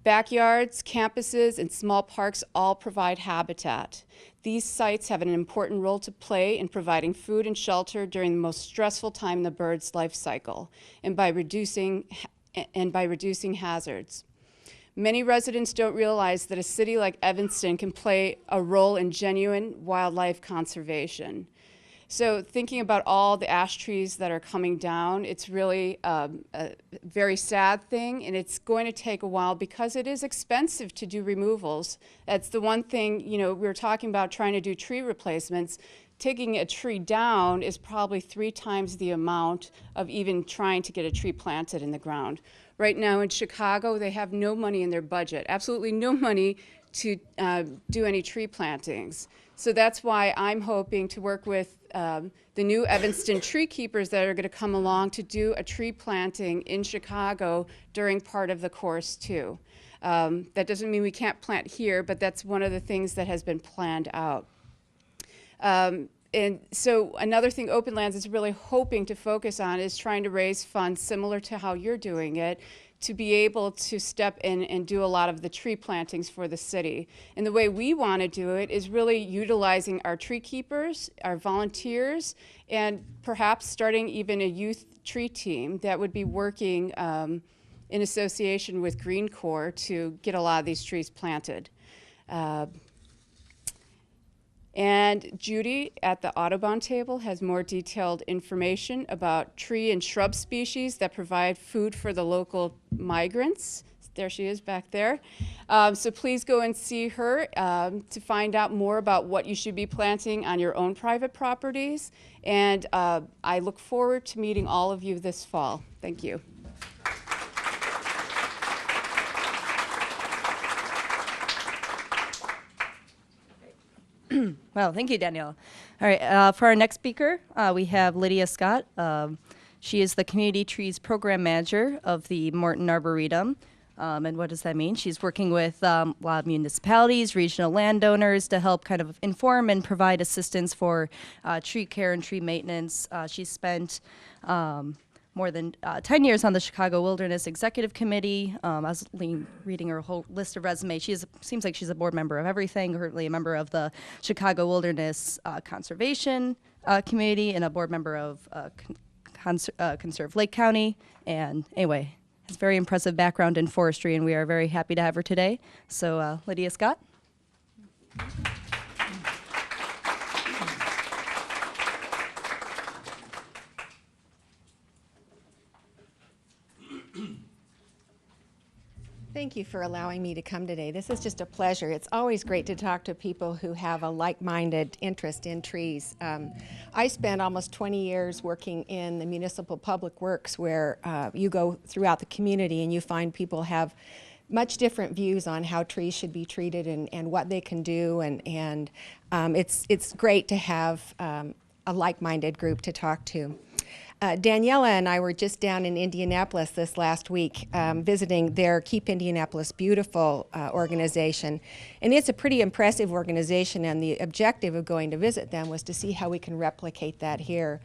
Backyards, campuses, and small parks all provide habitat. These sites have an important role to play in providing food and shelter during the most stressful time in the bird's life cycle and by reducing hazards. Many residents don't realize that a city like Evanston can play a role in genuine wildlife conservation. So thinking about all the ash trees that are coming down, it's really a very sad thing, and it's going to take a while because it is expensive to do removals. That's the one thing, you know, we were talking about trying to do tree replacements. Taking a tree down is probably 3 times the amount of even trying to get a tree planted in the ground. Right now in Chicago, they have no money in their budget, absolutely no money to do any tree plantings. So that's why I'm hoping to work with the new Evanston tree keepers that are going to come along to do a tree planting in Chicago during part of the course too. That doesn't mean we can't plant here, but that's one of the things that has been planned out. And so another thing Open Lands is really hoping to focus on is trying to raise funds similar to how you're doing it, to be able to step in and do a lot of the tree plantings for the city. And the way we want to do it is really utilizing our tree keepers, our volunteers, and perhaps starting even a youth tree team that would be working in association with Green Corps to get a lot of these trees planted. And Judy at the Audubon table has more detailed information about tree and shrub species that provide food for the local migrants. There she is back there. So please go and see her to find out more about what you should be planting on your own private properties. And I look forward to meeting all of you this fall. Thank you. Well, thank you, Danielle. All right, for our next speaker, we have Lydia Scott. She is the Community Trees Program Manager of the Morton Arboretum. And what does that mean? She's working with a lot of municipalities, regional landowners to help kind of inform and provide assistance for tree care and tree maintenance. She's spent more than 10 years on the Chicago Wilderness Executive Committee. I was reading her whole list of resumes. Seems like she's a board member of everything, currently a member of the Chicago Wilderness Conservation Committee and a board member of Conserve Lake County. And anyway, has a very impressive background in forestry, and we are very happy to have her today. So Lydia Scott. Thank you for allowing me to come today. This is just a pleasure. It's always great to talk to people who have a like-minded interest in trees. I spent almost 20 years working in the municipal public works where you go throughout the community and you find people have much different views on how trees should be treated and what they can do, and it's great to have a like-minded group to talk to. Daniela and I were just down in Indianapolis this last week visiting their Keep Indianapolis Beautiful organization. And it's a pretty impressive organization, and the objective of going to visit them was to see how we can replicate that here.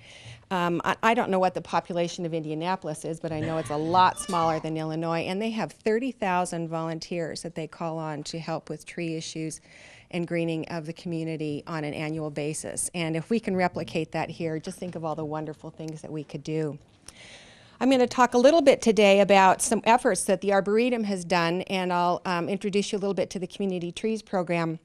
I don't know what the population of Indianapolis is, but I know it's a lot smaller than Illinois, and they have 30,000 volunteers that they call on to help with tree issues and greening of the community on an annual basis. And if we can replicate that here, just think of all the wonderful things that we could do. I'm going to talk a little bit today about some efforts that the Arboretum has done, and I'll introduce you a little bit to the Community Trees program.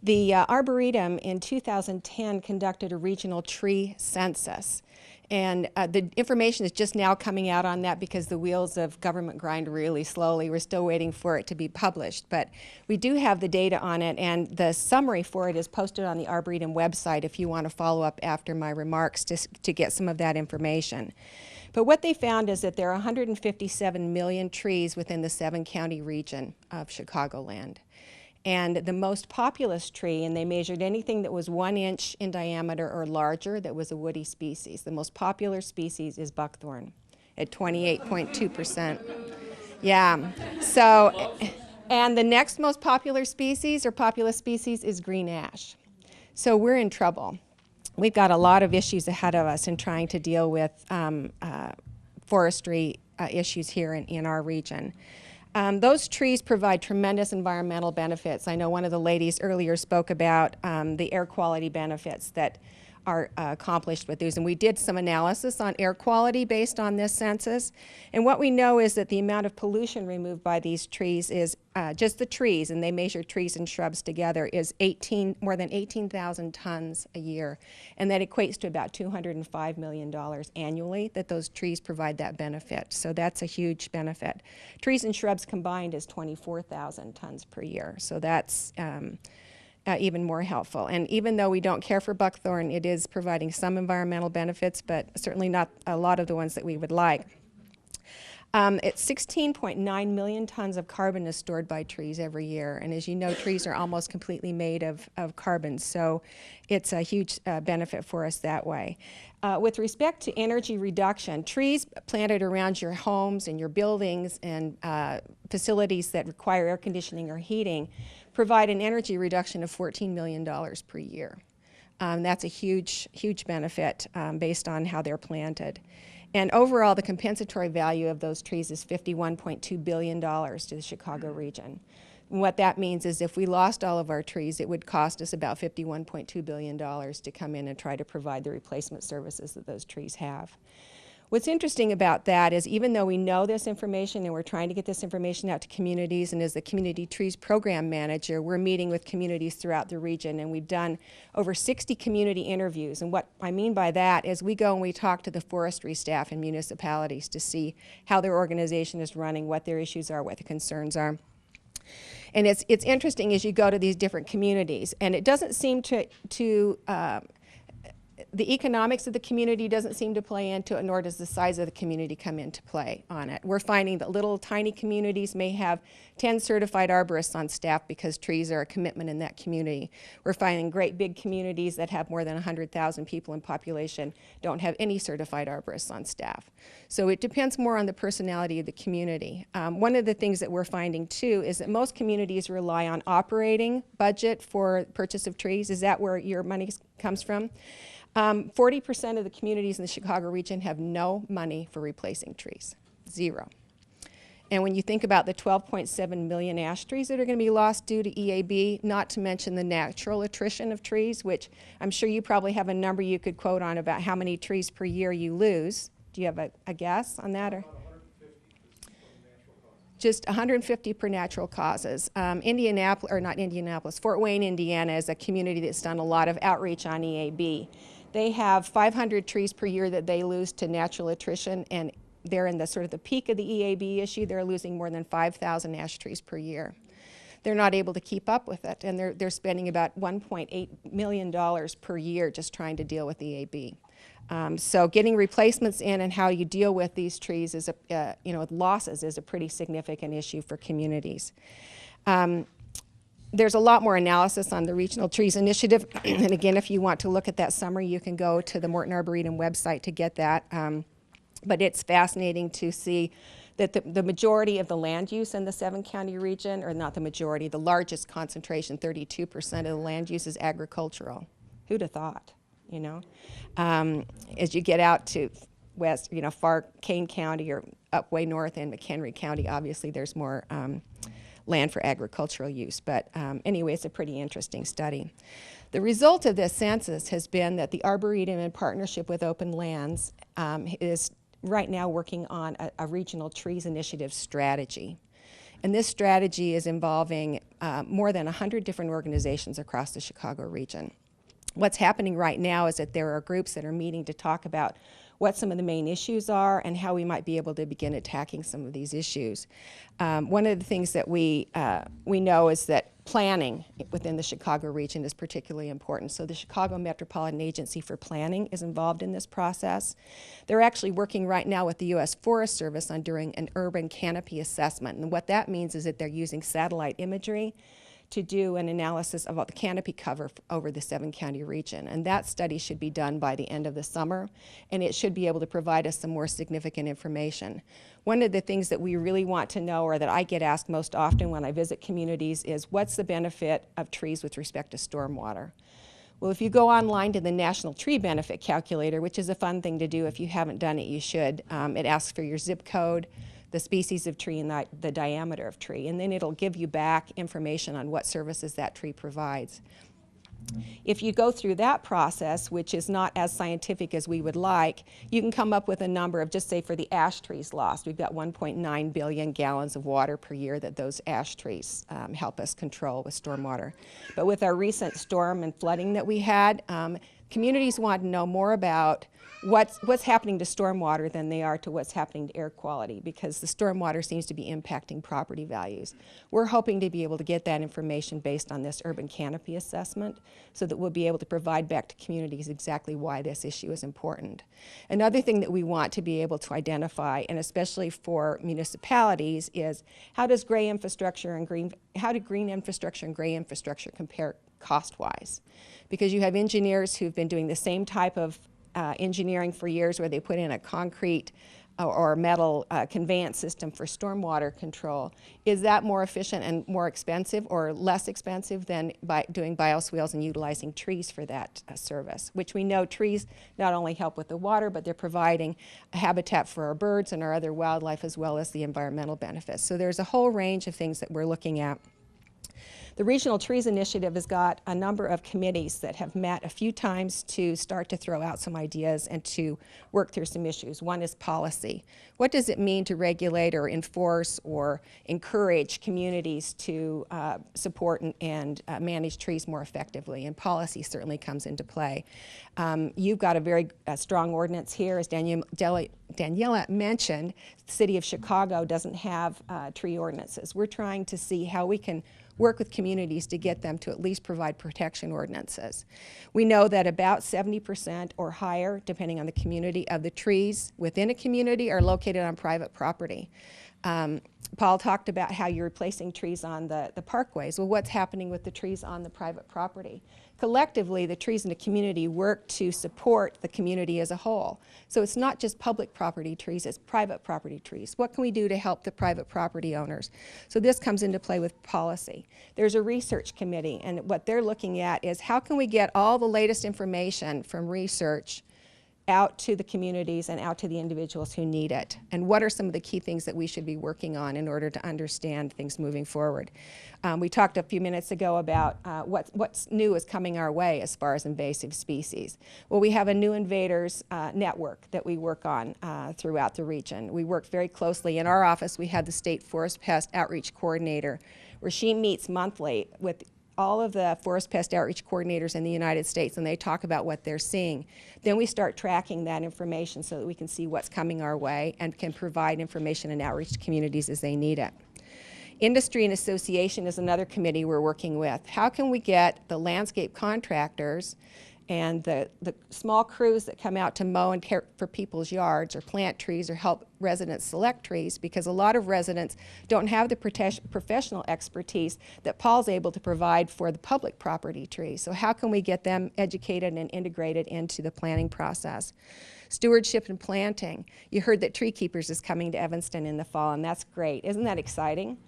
The Arboretum in 2010 conducted a regional tree census. And the information is just now coming out on that because the wheels of government grind really slowly. We're still waiting for it to be published. But we do have the data on it, and the summary for it is posted on the Arboretum website if you want to follow up after my remarks to get some of that information. But what they found is that there are 157 million trees within the 7-county region of Chicagoland. And the most populous tree, and they measured anything that was 1 inch in diameter or larger that was a woody species. The most popular species is buckthorn at 28.2%. Yeah, so, and the next most popular species or populous species is green ash. So we're in trouble. We've got a lot of issues ahead of us in trying to deal with forestry issues here in our region. Those trees provide tremendous environmental benefits. I know one of the ladies earlier spoke about the air quality benefits that are accomplished with these. And we did some analysis on air quality based on this census. And what we know is that the amount of pollution removed by these trees is, just the trees, and they measure trees and shrubs together, is more than 18,000 tons a year. And that equates to about $205 million annually that those trees provide that benefit. So that's a huge benefit. Trees and shrubs combined is 24,000 tons per year. So that's even more helpful. And even though we don't care for buckthorn, it is providing some environmental benefits, but certainly not a lot of the ones that we would like. It's 16.9 million tons of carbon is stored by trees every year. And as you know, trees are almost completely made of carbon. So it's a huge benefit for us that way. With respect to energy reduction, trees planted around your homes and your buildings and facilities that require air conditioning or heating provide an energy reduction of $14 million per year. That's a huge, huge benefit based on how they're planted. And overall, the compensatory value of those trees is $51.2 billion to the Chicago region. And what that means is if we lost all of our trees, it would cost us about $51.2 billion to come in and try to provide the replacement services that those trees have. What's interesting about that is even though we know this information and we're trying to get this information out to communities, and as the Community Trees Program Manager, we're meeting with communities throughout the region, and we've done over 60 community interviews. And what I mean by that is we go and we talk to the forestry staff in municipalities to see how their organization is running, what their issues are, what the concerns are. And it's interesting as you go to these different communities, and it doesn't seem the economics of the community doesn't seem to play into it, nor does the size of the community come into play on it. We're finding that little tiny communities may have 10 certified arborists on staff because trees are a commitment in that community. We're finding great big communities that have more than 100,000 people in population don't have any certified arborists on staff. So it depends more on the personality of the community. One of the things that we're finding too is that most communities rely on operating budget for purchase of trees. Is that where your money comes from? 40% of the communities in the Chicago region have no money for replacing trees, 0. And when you think about the 12.7 million ash trees that are going to be lost due to EAB, not to mention the natural attrition of trees, which I'm sure you probably have a number you could quote on about how many trees per year you lose. Do you have a guess on that? Or? Just 150 per natural causes. Fort Wayne, Indiana is a community that's done a lot of outreach on EAB. They have 500 trees per year that they lose to natural attrition, and they're in the sort of the peak of the EAB issue. They're losing more than 5,000 ash trees per year. They're not able to keep up with it, and they're spending about $1.8 million per year just trying to deal with EAB. So getting replacements in and how you deal with these trees is with losses is a pretty significant issue for communities. There's a lot more analysis on the Regional Trees Initiative, and again, if you want to look at that summary, you can go to the Morton Arboretum website to get that. But it's fascinating to see that the majority of the land use in the 7-county region, or not the majority, the largest concentration, 32% of the land use is agricultural. Who'd have thought, you know? As you get out to west, far Kane County or up way north in McHenry County, obviously there's more land for agricultural use. But anyway, it's a pretty interesting study. The result of this census has been that the Arboretum, in partnership with Open Lands, is right now working on a Regional Trees Initiative strategy. And this strategy is involving more than 100 different organizations across the Chicago region. What's happening right now is that there are groups that are meeting to talk about what some of the main issues are, and how we might be able to begin attacking some of these issues. One of the things that we know is that planning within the Chicago region is particularly important. So the Chicago Metropolitan Agency for Planning is involved in this process. They're actually working right now with the U.S. Forest Service on doing an urban canopy assessment. And what that means is that they're using satellite imagery to do an analysis of the canopy cover over the 7-county region. And that study should be done by the end of the summer, and it should be able to provide us some more significant information. One of the things that we really want to know, or that I get asked most often when I visit communities, is what's the benefit of trees with respect to stormwater? Well, if you go online to the National Tree Benefit Calculator, which is a fun thing to do, if you haven't done it, you should. It asks for your zip code, the species of tree, and the diameter of tree, and then it'll give you back information on what services that tree provides. If you go through that process, which is not as scientific as we would like, you can come up with a number of, just say for the ash trees lost, we've got 1.9 billion gallons of water per year that those ash trees help us control with stormwater. But with our recent storm and flooding that we had, communities want to know more about what's happening to stormwater than they are to what's happening to air quality, because the stormwater seems to be impacting property values. We're hoping to be able to get that information based on this urban canopy assessment so that we'll be able to provide back to communities exactly why this issue is important. Another thing that we want to be able to identify, and especially for municipalities, is how do green infrastructure and gray infrastructure compare cost-wise? Because you have engineers who've been doing the same type of engineering for years, where they put in a concrete or metal conveyance system for stormwater control. Is that more efficient and more expensive, or less expensive than by doing bioswales and utilizing trees for that service? Which we know trees not only help with the water, but they're providing a habitat for our birds and our other wildlife, as well as the environmental benefits. So there's a whole range of things that we're looking at. The Regional Trees Initiative has got a number of committees that have met a few times to start to throw out some ideas and to work through some issues. One is policy. What does it mean to regulate or enforce or encourage communities to support and manage trees more effectively? And policy certainly comes into play. You've got a very strong ordinance here. As Daniela mentioned, the City of Chicago doesn't have tree ordinances. We're trying to see how we can work with communities to get them to at least provide protection ordinances. We know that about 70% or higher, depending on the community, of the trees within a community are located on private property. Paul talked about how you're replacing trees on the parkways. Well, what's happening with the trees on the private property? Collectively, the trees in the community work to support the community as a whole. So it's not just public property trees, it's private property trees. What can we do to help the private property owners? So this comes into play with policy. There's a research committee, and what they're looking at is how can we get all the latest information from research out to the communities and out to the individuals who need it, and what are some of the key things that we should be working on in order to understand things moving forward. We talked a few minutes ago about what's new is coming our way as far as invasive species. Well, we have a new invaders network that we work on throughout the region. We work very closely. In our office, we have the State Forest Pest Outreach Coordinator, where she meets monthly with all of the forest pest outreach coordinators in the United States, and they talk about what they're seeing. Then we start tracking that information so that we can see what's coming our way and can provide information and outreach to communities as they need it. Industry and association is another committee we're working with. How can we get the landscape contractors and the small crews that come out to mow and care for people's yards or plant trees or help residents select trees, because a lot of residents don't have the professional expertise that Paul's able to provide for the public property trees. So how can we get them educated and integrated into the planning process? Stewardship and planting. You heard that Tree Keepers is coming to Evanston in the fall, and that's great. Isn't that exciting?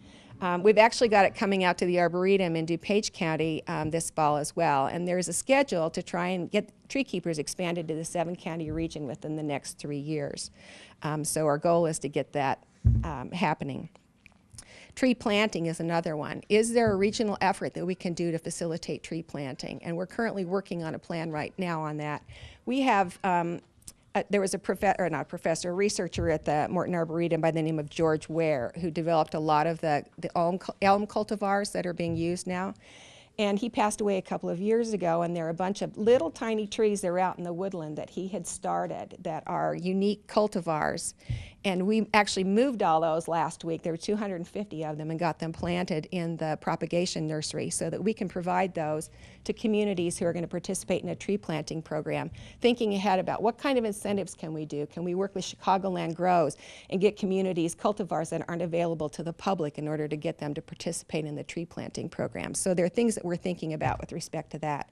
We've actually got it coming out to the Arboretum in DuPage County this fall as well, and there's a schedule to try and get Tree Keepers expanded to the 7-county region within the next 3 years. So our goal is to get that happening. Tree planting is another one. Is there a regional effort that we can do to facilitate tree planting? And we're currently working on a plan right now on that. We have there was a researcher at the Morton Arboretum by the name of George Ware, who developed a lot of the elm cultivars that are being used now. And he passed away a couple of years ago, and there are a bunch of little tiny trees that are out in the woodland that he had started that are unique cultivars. And we actually moved all those last week. There were 250 of them and got them planted in the propagation nursery so that we can provide those to communities who are going to participate in a tree planting program, thinking ahead about what kind of incentives can we do? Can we work with Chicagoland Grows and get communities cultivars that aren't available to the public in order to get them to participate in the tree planting program? So there are things that we're thinking about with respect to that.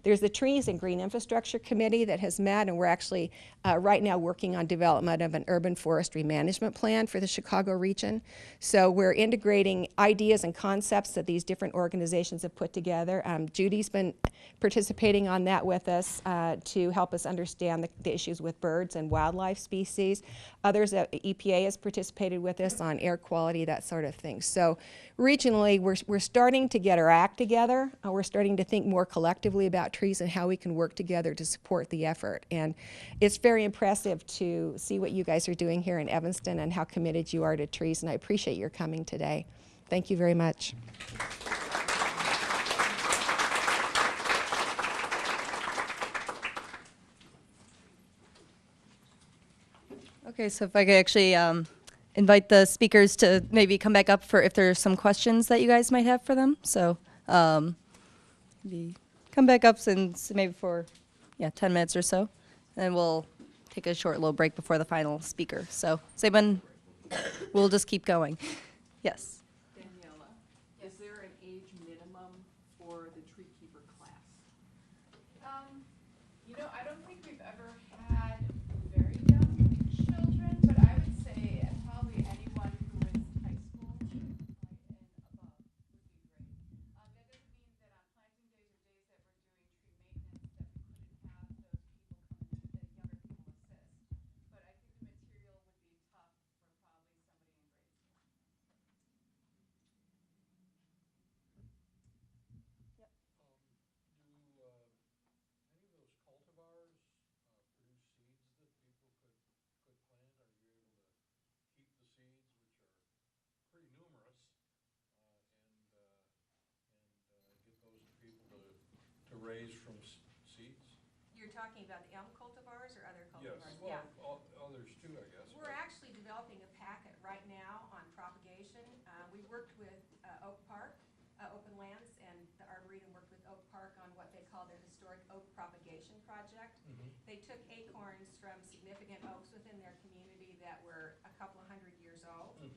There's the Trees and Green Infrastructure Committee that has met, and we're actually right now working on development of an urban forestry management plan for the Chicago region. So we're integrating ideas and concepts that these different organizations have put together. Judy's been participating on that with us to help us understand the issues with birds and wildlife species. Others at EPA has participated with us on air quality, that sort of thing. So regionally, we're starting to get our act together. We're starting to think more collectively about trees and how we can work together to support the effort. And it's very impressive to see what you guys are doing here in Evanston and how committed you are to trees, and I appreciate your coming today. Thank you very much. Okay, so if I could actually invite the speakers to maybe come back up for if there's some questions that you guys might have for them. So maybe come back up since maybe for 10 minutes or so, and we'll take a short little break before the final speaker. So Saban, we'll just keep going. Yes. Daniela, is there an age minimum for the tree keeper class? You know, I don't think we've ever had very young children, but I would say probably anyone who is high school and above would be great. That doesn't mean that on planting days or days that we're doing tree maintenance that we couldn't have those people come in, the younger people assist. But I think the material would be tough for probably somebody in grade school. Do any of those cultivars produce seeds that people could plant? Are you able to keep the seeds, which are pretty numerous, and get those to people to raise from seeds? You're talking about the elm cultivars or other cultivars? Yes, well, others too, I guess. We're actually developing a packet right now on propagation. We worked with Oak Park, Open Lands, and the Arboretum worked with Oak Park on what they call their historic oak propagation project. They took acorns from significant oaks within their community that were a couple of 100 years old, and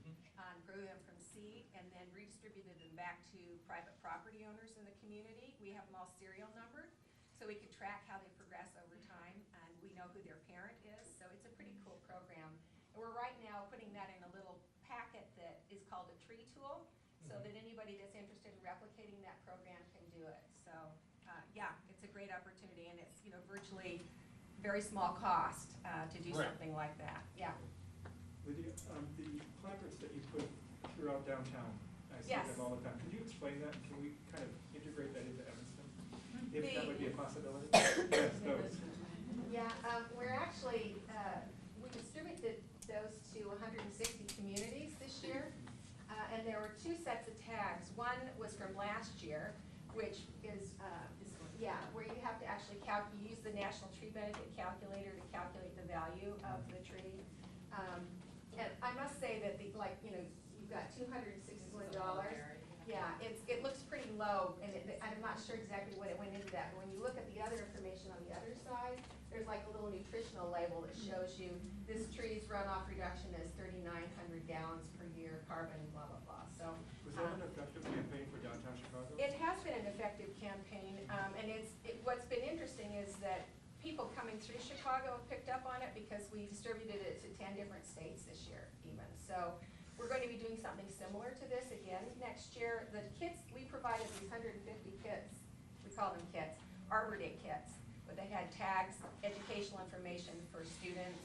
grew them from seed, and then redistributed them back to private property owners in the community. We have them all serial numbered, so we could track how they progress over time, and we know who their parent is, so it's a pretty cool program. And we're right now putting that in a little packet that is called a tree tool, so that anybody that's interested in replicating that program can do it. So, yeah, it's a great opportunity, and it's, you know, virtually very small cost to do something like that. Yeah. Lydia, the placards that you put throughout downtown, I see them all the time. Could you explain that? Can we kind of integrate that into Evanston? If that would be a possibility? Yes, those. Yeah, we're actually, we distributed those to 160 communities this year, and there were two sets of tags. One was from last year, which is, where you have to actually use the National Tree Benefit Calculator to calculate the value of the tree. And I must say that, you've got $261. Yeah, it looks pretty low, and I'm not sure exactly what it went into that. But when you look at the other information on the other side, there's like a little nutritional label that shows you this tree's runoff reduction is 3,900 gallons per year, carbon, blah, blah, blah. So, was that an effective campaign for downtown Chicago? It has been an effective campaign, and what's been interesting is that people coming through Chicago have picked up on it because we distributed it to 10 different states this year even. So we're going to be doing something similar to this again next year. The kits, we provided these 150 kits, we call them kits, Arbor Day kits, but they had tags, educational information for students,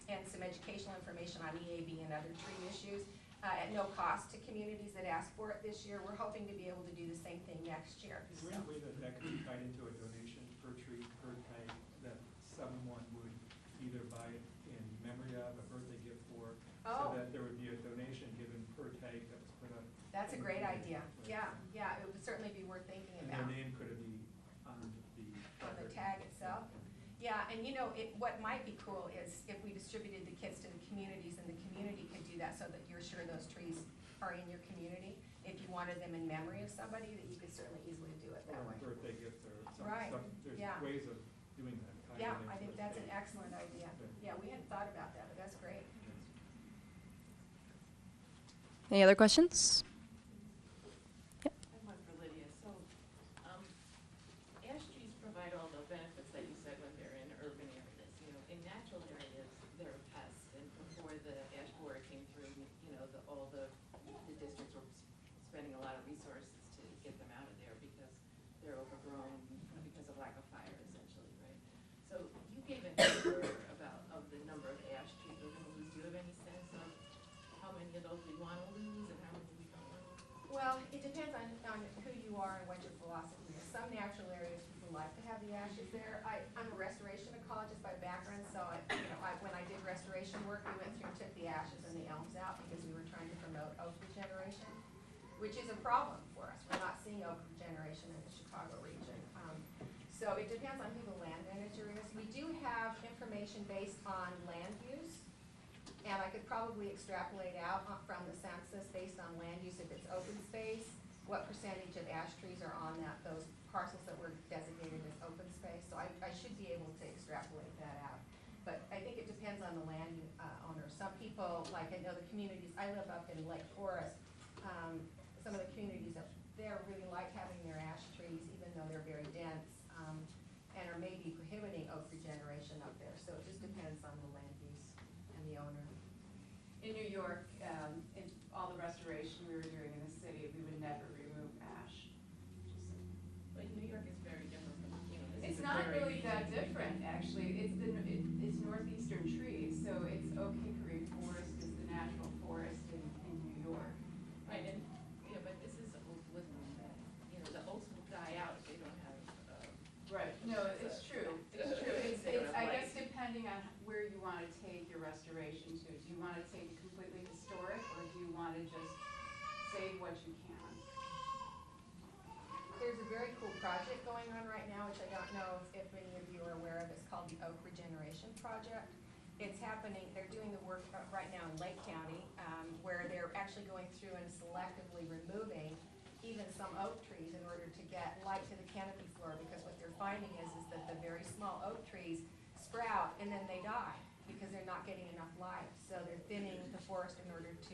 and some educational information on EAB and other tree issues at no cost to communities that ask for it this year. We're hoping to be able to do the same thing next year. Is there any way that could be tied into a donation per tree, per tag, that someone would either buy it in memory of, a birthday gift for, so that there would be a donation given per tag that was put up? That's a great idea. Yeah, it would certainly be worth and what might be cool is if we distributed the kits to the communities and the community could do that so that you're sure those trees are in your community. If you wanted them in memory of somebody, that you could certainly easily do it that Or way. birthday gifts or some Right, stuff. There's yeah. ways of doing that. Yeah, kind of I think thing. that's an excellent idea. Yeah, we hadn't thought about that, but that's great. Any other questions? I have one for Lydia. So, ash trees provide all the benefits that you said when they're in urban areas. In natural areas, they're pests, and before the ash borer came through, all the districts were spending a lot of resources to get them out of there because they're overgrown because of lack of fire, essentially, right? So you gave a number of the number of ash trees we're going to lose. Do you have any sense of how many of those we want to lose and how many we don't want to lose? Well, it depends on who you are and what your philosophy is. Some natural areas, people like to have the ashes there. I'm a restoration ecologist by background, so when I did restoration work, we went through and took the ashes and the elms out because we were trying to promote oak regeneration, which is a problem for us. We're not seeing oak regeneration in the Chicago region. So it depends on who the land manager is. We do have information based on land use, and I could probably extrapolate out from the census based on land use, if it's open space, what percentage of ash trees are on those parcels that were designated as open space. So I should be able to extrapolate that out. But I think it depends on the land owner. Some people, like I know the communities, I live up in Lake Forest, some of the communities up there really like having their ash trees, even though they're very dense, and are maybe prohibiting oak regeneration up there. So it just depends on the land use and the owner. In New York, in all the restoration we were doing in the city, we would never remove ash. But New York is very different from, this It's is a not very really that different, actually. It's northeastern trees, so it's oak hickory forest is the natural forest in New York. Right, and, but this is old woodland that, the oaks will die out if they don't have, Right, no, it's true, it's true. It's, I guess depending on where you want to take your restoration to. Do you want to take it completely historic, or do you want to just save what you can? There's a very cool project going on right now, which I don't know if any of you are aware of. It's called the Oak Regeneration Project. It's happening, they're doing the work right now in Lake County, where they're actually going through and selectively removing even some oak trees in order to get light to the canopy floor, because what they're finding is that the very small oak trees sprout and then they die because they're not getting enough light. So they're thinning the forest in order to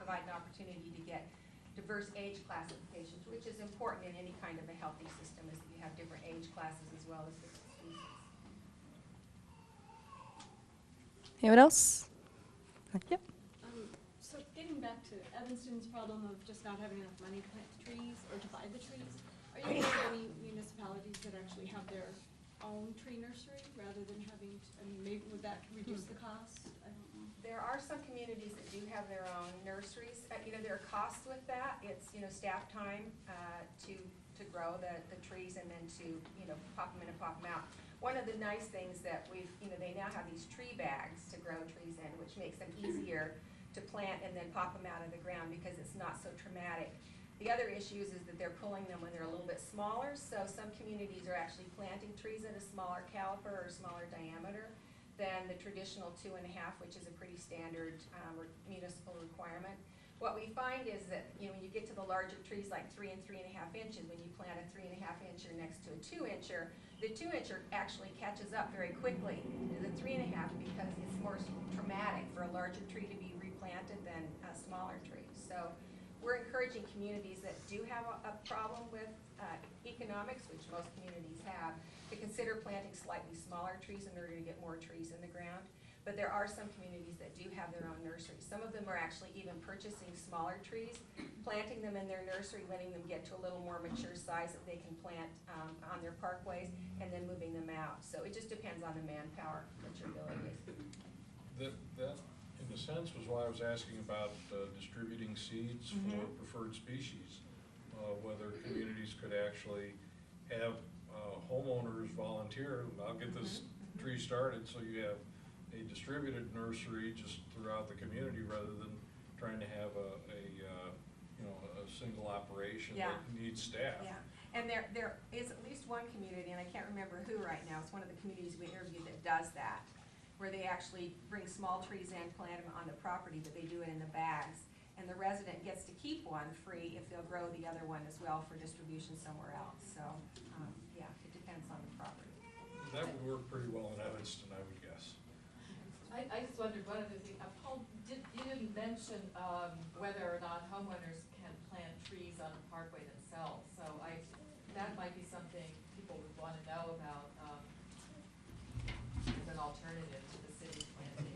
provide an opportunity to get diverse age classifications, which is important in any kind of a healthy system, is that you have different age classes as well as different species. Anyone else? Yep. So getting back to Evanston's problem of just not having enough money to plant the trees or to buy the trees, are you aware of any municipalities that actually have their own tree nursery rather than having, maybe would that reduce the cost? I don't know. There are some communities that do have their own nurseries. There are costs with that. It's, staff time to grow the trees and then to, pop them in and pop them out. One of the nice things that they now have these tree bags to grow trees in, which makes them easier to plant and then pop them out of the ground because it's not so traumatic. The other issue is that they're pulling them when they're a little bit smaller, so some communities are actually planting trees at a smaller caliper or smaller diameter than the traditional 2.5, which is a pretty standard municipal requirement. What we find is that when you get to the larger trees like 3 and 3.5 inches, when you plant a 3.5 incher next to a 2 incher, the 2 incher actually catches up very quickly to the 3.5 because it's more traumatic for a larger tree to be replanted than a smaller tree. So we're encouraging communities that do have a problem with economics, which most communities have, to consider planting slightly smaller trees in order to get more trees in the ground. But there are some communities that do have their own nurseries. Some of them are actually even purchasing smaller trees, planting them in their nursery, letting them get to a little more mature size that they can plant on their parkways, and then moving them out. So it just depends on the manpower, what your ability is. That, in a sense, was why I was asking about distributing seeds for preferred species, whether communities could actually have homeowners volunteer. I'll get this tree started, so you have a distributed nursery just throughout the community rather than trying to have a single operation that needs staff. Yeah, And there is at least one community, and I can't remember who right now, it's one of the communities we interviewed that does that, where they actually bring small trees in, plant them on the property, but they do it in the bags. And the resident gets to keep one free if they'll grow the other one as well for distribution somewhere else. So, yeah, it depends on the property. That would work pretty well in Evanston, I would guess. I just wondered one other thing. Paul, you didn't mention whether or not homeowners can plant trees on the parkway themselves. So that might be something people would want to know about as an alternative to the city planting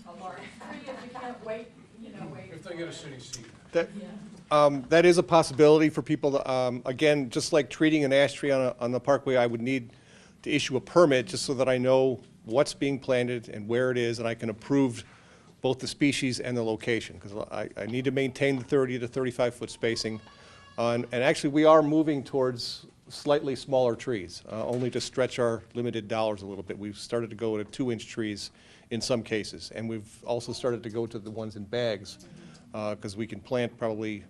a large tree if you can't wait, wait. If they get a city seat. That is a possibility for people to, again, just like treating an ash tree on the parkway, I would need to issue a permit just so that I know what's being planted and where it is, and I can approve both the species and the location, because I need to maintain the 30 to 35-foot spacing. And actually, we are moving towards slightly smaller trees, only to stretch our limited dollars a little bit. We've started to go to 2-inch trees in some cases, and we've also started to go to the ones in bags, because we can plant probably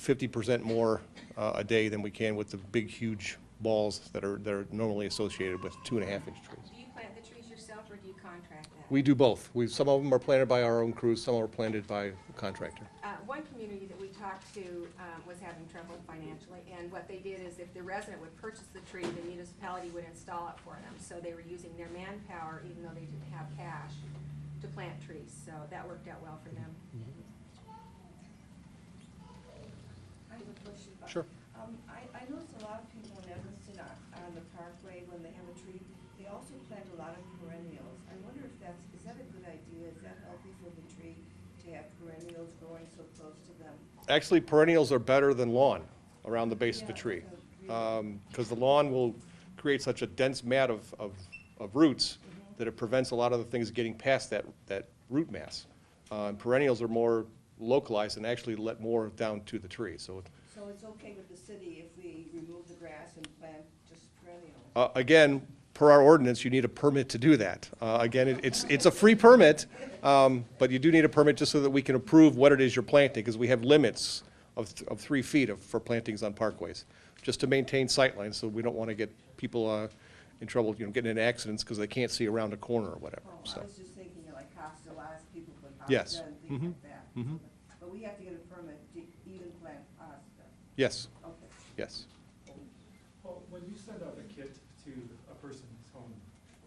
50% more a day than we can with the big, huge balls that are normally associated with 2.5-inch trees. Do you plant the trees yourself, or do you contract that? We do both. Some of them are planted by our own crews, some are planted by a contractor. One community that we talked to was having trouble financially, and what they did is if the resident would purchase the tree, the municipality would install it for them. So they were using their manpower, even though they didn't have cash, to plant trees. So that worked out well for them. I have a question. Sure. I notice a lot of people in Evanston on the parkway, when they have a tree, they also plant a lot of perennials. I wonder if is that a good idea? Is that healthy for the tree to have perennials growing so close to them? Actually, perennials are better than lawn around the base of a tree, because the lawn will create such a dense mat of roots that it prevents a lot of the things getting past that root mass. Perennials are more localized and actually let more down to the tree. So it's okay with the city if we remove the grass and plant just perennials? again, per our ordinance, you need a permit to do that. Again, it's a free permit, but you do need a permit just so that we can approve what it is you're planting, because we have limits of 3 feet for plantings on parkways, just to maintain sightlines, so we don't want to get people in trouble, getting in accidents because they can't see around a corner or whatever. So. I was just thinking like Costa, a lot of people put Yes. Costa and things like that. But we have to get a permit to even plant Costa. Yes. Okay. Yes. Well, when you send out a kit to a person's home,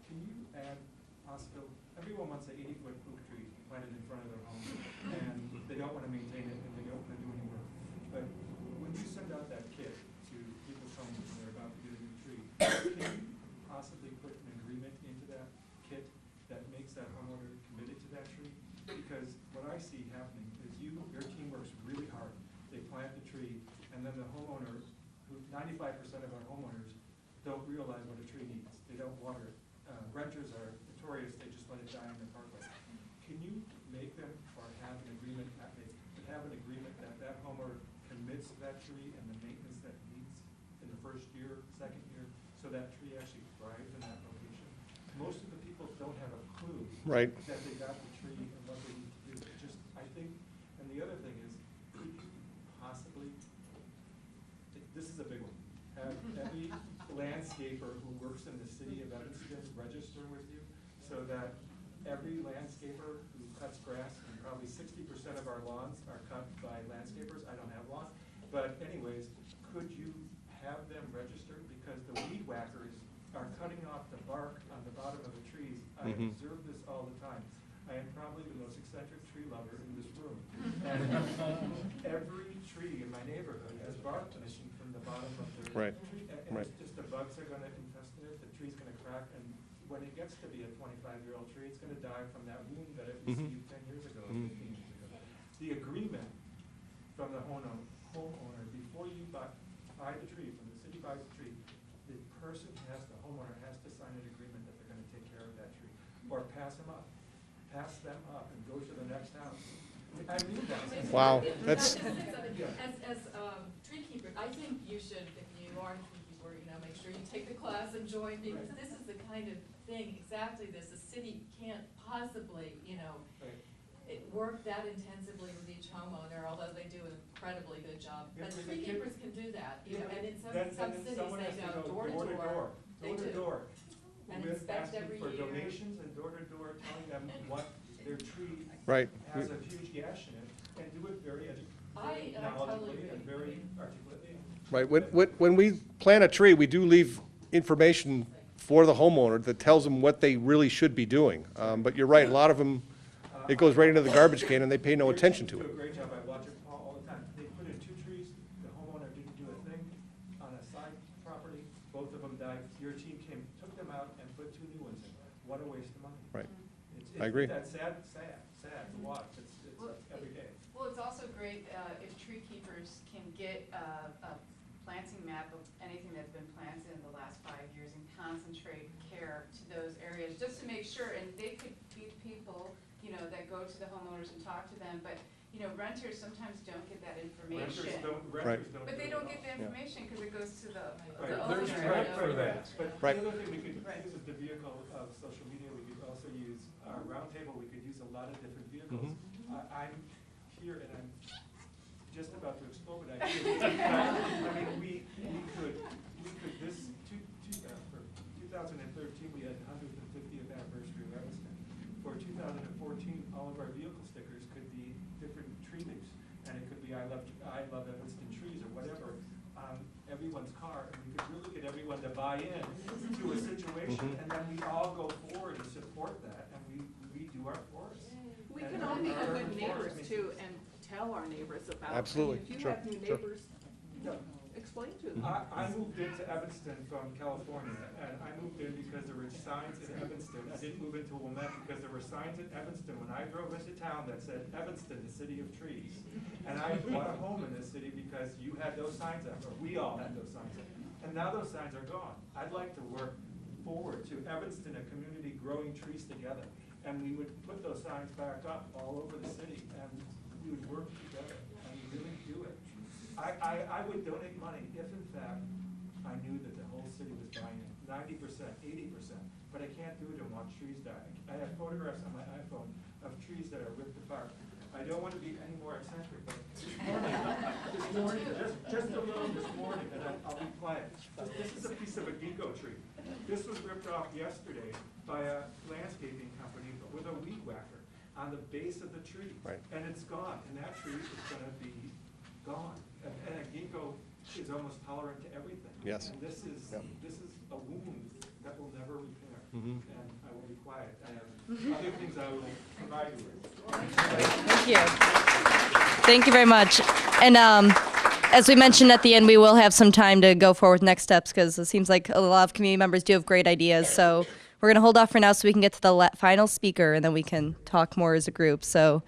can you add possible, everyone wants an 80-foot oak tree planted in front of their home, and they don't want to maintain it, and they don't want to do any work. But when you send out that kit to people's homes and they're about to get a new tree, can you possibly put an agreement into that kit that makes that homeowner committed to that tree? Because what I see happening is your team works really hard. They plant the tree, and then the homeowner, 95% of our homeowners don't realize what a tree needs. They don't water it. Renters are notorious, they just let it die in their parkway. Can you make them or have an agreement that that homeowner commits to that tree and the maintenance that needs in the first year, second year, so that tree actually thrives in that location? Most of the people don't have a clue Right. that they got the tree and what they need to do. I think, and the other thing is, could you possibly, this is a big one, have every landscaper who works in the city of Evanston register with you, so that every landscaper who cuts grass, and probably 60% of our lawns are cut by landscapers. I don't have lawns, but anyways, could you have them register? Because the weed whackers are cutting off the bark on the bottom of the trees. I observe this all the time. I am probably the most eccentric tree lover in this room. And every tree in my neighborhood has bark missing from the bottom of their tree. And it's just the bugs are going to infest it, the tree's going to crack, and when it gets to be a 25-year-old tree, it's going to die from that wound that it received 10 years ago, 15 years ago. The agreement from the homeowner, before you buy the tree, from the city buys the tree, the homeowner has to sign an agreement that they're going to take care of that tree, or pass them up and go to the next house. I mean that. Wow, that's. As tree keeper, I think you should, if you are a tree keeper, make sure you take the class and join, because this is the kind of thing, exactly this, the city can't possibly, work that intensively with each homeowner, although they do an incredibly good job. Yeah, But but tree they keepers can do that, you know, and in some Then cities someone has they to go go door to door. They door to do. door. And with inspect asking every for year. donations and door to door telling them what their tree Right. has a huge gash in it, and do it very I totally knowledgeably and agree. very articulately. Right, when we plant a tree, we do leave information for the homeowner that tells them what they really should be doing. But you're right, a lot of them, it goes right into the garbage can and they pay no attention to They it. do a great job. I watch it all the time. They put in 2 trees, the homeowner didn't do a thing on a side property, both of them died. Your team came, took them out and put 2 new ones in. What a waste of money. Right. It's- I agree. That's sad to watch. It's every day. Well, it's also great if tree keepers can get a planting map of anything that's been planted in the last 5 years and concentrate care to those areas, just to make sure, and they could be people, you know, that go to the homeowners and talk to them, but, you know, renters sometimes don't get that information. Right. But they don't get the information because it goes to the Right, owner. there's right for that. But Right. the other thing we could use is the vehicle of social media. We could also use our roundtable. We could use a lot of different vehicles. I'm here and I'm just about to explode, but I mean, we could, this, for 2013, we had 150th anniversary of Evanston. For 2014, all of our vehicle stickers could be different tree leaves. And it could be I love Evanston trees or whatever on everyone's car. And we could really get everyone to buy in to a situation. And then we all go forward and support that and we redo our forests. We And can all be our good urban neighbors forests. too and tell our neighbors about. Absolutely. If you Sure, have new sure. neighbors, explain to them. I moved into Evanston from California, and I moved in because there were signs in Evanston. I didn't move into Wilmette because there were signs in Evanston when I drove into town that said Evanston, the city of trees. And I bought a home in this city because you had those signs up, or we all had those signs up. And now those signs are gone. I'd like to work forward to Evanston, a community growing trees together. And we would put those signs back up all over the city, and we would work together and really do it. I would donate money if in fact I knew that the whole city was buying it, 90%, 80%, but I can't do it and watch trees die. I have photographs on my iPhone of trees that are ripped apart. I don't want to be any more eccentric, but this morning, just a little this morning, and I'll be quiet. This is a piece of a ginkgo tree. This was ripped off yesterday by a landscaping company with a weed whacker on the base of the tree. Right. And it's gone, and that tree is gonna be gone. And a ginkgo is almost tolerant to everything. Yes. And this is a wound that will never repair. Mhm. And I will be quiet. I have other things I will provide you with. Thank you. Thank you very much. And as we mentioned at the end, we will have some time to go forward with next steps because it seems like a lot of community members do have great ideas. So we're going to hold off for now so we can get to the final speaker and then we can talk more as a group. So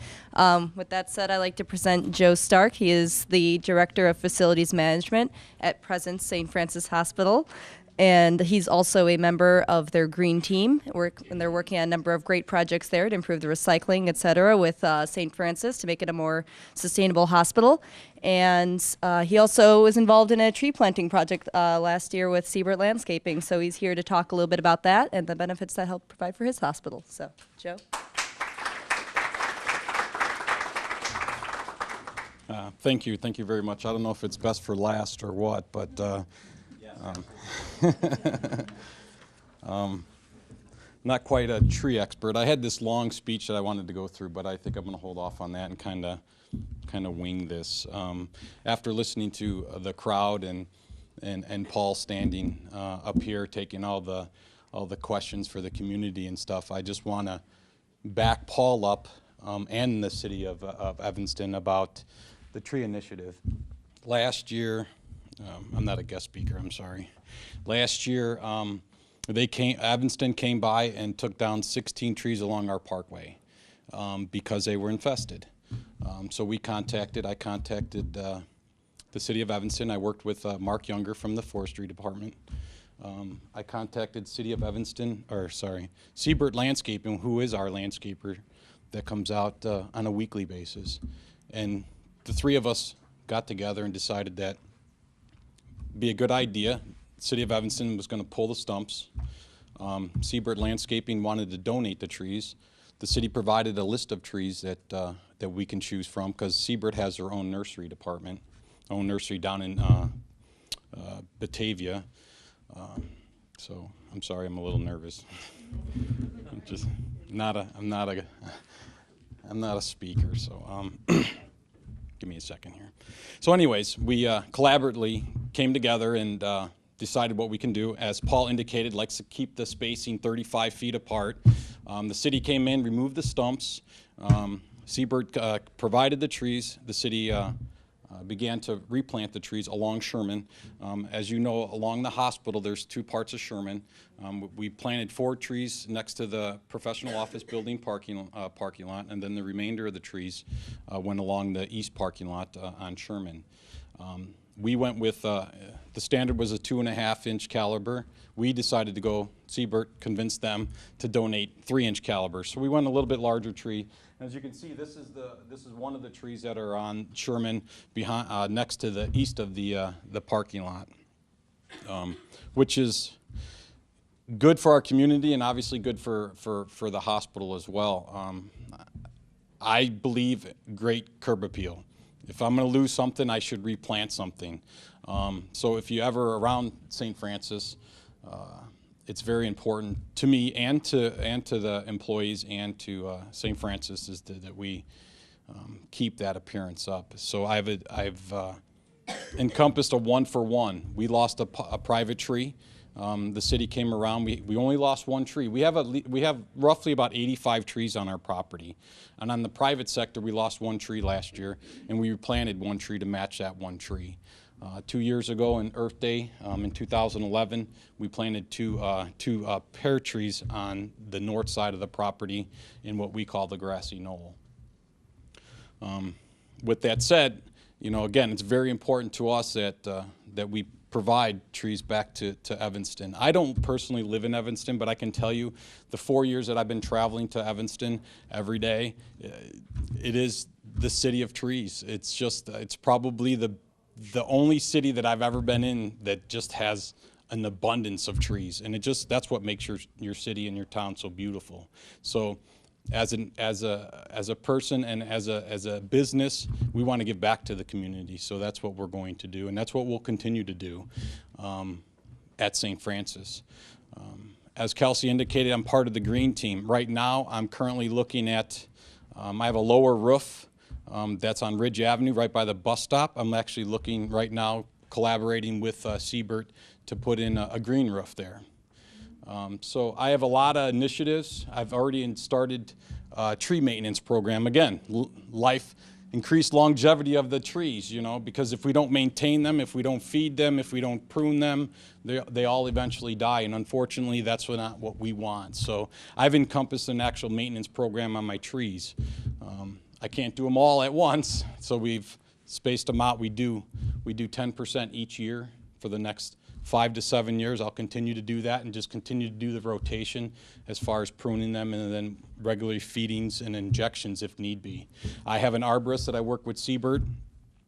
with that said, I'd like to present Joe Stark. He is the Director of Facilities Management at present St. Francis Hospital. And he's also a member of their green team, and they're working on a number of great projects there to improve the recycling, et cetera, with St. Francis to make it a more sustainable hospital. And he also was involved in a tree planting project last year with Siebert Landscaping. So he's here to talk a little bit about that and the benefits that help provide for his hospital. So, Joe. Thank you very much. I don't know if it's best for last or what, but not quite a tree expert. I had this long speech that I wanted to go through, but I think I'm going to hold off on that and kind of wing this. After listening to the crowd and Paul standing up here taking all the questions for the community and stuff, I just want to back Paul up and the city of Evanston about the tree initiative. Last year, I'm not a guest speaker, I'm sorry. Last year, Evanston came by and took down 16 trees along our parkway because they were infested. So I contacted the city of Evanston. I worked with Mark Younger from the forestry department. I contacted city of Evanston, Siebert Landscaping, who is our landscaper that comes out on a weekly basis. And the three of us got together and decided that it'd be a good idea. The city of Evanston was going to pull the stumps. Siebert Landscaping wanted to donate the trees. the city provided a list of trees that, that we can choose from, because Siebert has their own nursery department, own nursery down in Batavia. So I'm sorry, I'm a little nervous. I'm just I'm not a speaker, so give me a second here. So anyways, we collaboratively came together and decided what we can do. As Paul indicated, likes to keep the spacing 35 feet apart. The city came in, removed the stumps. Siebert provided the trees. The city began to replant the trees along Sherman. As you know, along the hospital, there's two parts of Sherman. We planted 4 trees next to the professional office building parking lot, and then the remainder of the trees went along the east parking lot on Sherman. We went with, the standard was a 2.5-inch caliber. We decided to go, Siebert convinced them to donate 3-inch caliber. So we went a little bit larger tree. As you can see, this is one of the trees that are on Sherman behind, next to the east of the parking lot, which is good for our community and obviously good for the hospital as well. I believe great curb appeal. If I'm going to lose something, I should replant something. So if you ever around St. Francis, it's very important to me and to the employees and to St. Francis is that we keep that appearance up. So I've encompassed a 1-for-1. We lost a private tree. The city came around. We only lost 1 tree. We have roughly about 85 trees on our property, and on the private sector, we lost 1 tree last year, and we replanted 1 tree to match that 1 tree. 2 years ago, on Earth Day, in 2011, we planted two pear trees on the north side of the property in what we call the grassy knoll. With that said, you know, again, it's very important to us that we provide trees back to Evanston. I don't personally live in Evanston, but I can tell you the 4 years that I've been traveling to Evanston every day, it is the city of trees. It's just, it's probably the only city that I've ever been in that just has an abundance of trees, and that's what makes your city and your town so beautiful. So as a person and as a business, we want to give back to the community. So that's what we're going to do, and that's what we'll continue to do at St. Francis. As Kelsey indicated, I'm part of the green team. Right now, I'm currently looking at, I have a lower roof that's on Ridge Avenue right by the bus stop. I'm actually looking right now, collaborating with Siebert to put in a green roof there. So I have a lot of initiatives. I've already started a tree maintenance program. Again, increased longevity of the trees, you know, because if we don't maintain them, if we don't feed them, if we don't prune them, they all eventually die, and unfortunately that's not what we want. So I've encompassed an actual maintenance program on my trees. I can't do them all at once, so we've spaced them out. We do 10% each year for the next 5 to 7 years. I'll continue to do that and just continue to do the rotation as far as pruning them and then regular feedings and injections if need be. I have an arborist that I work with, Siebert.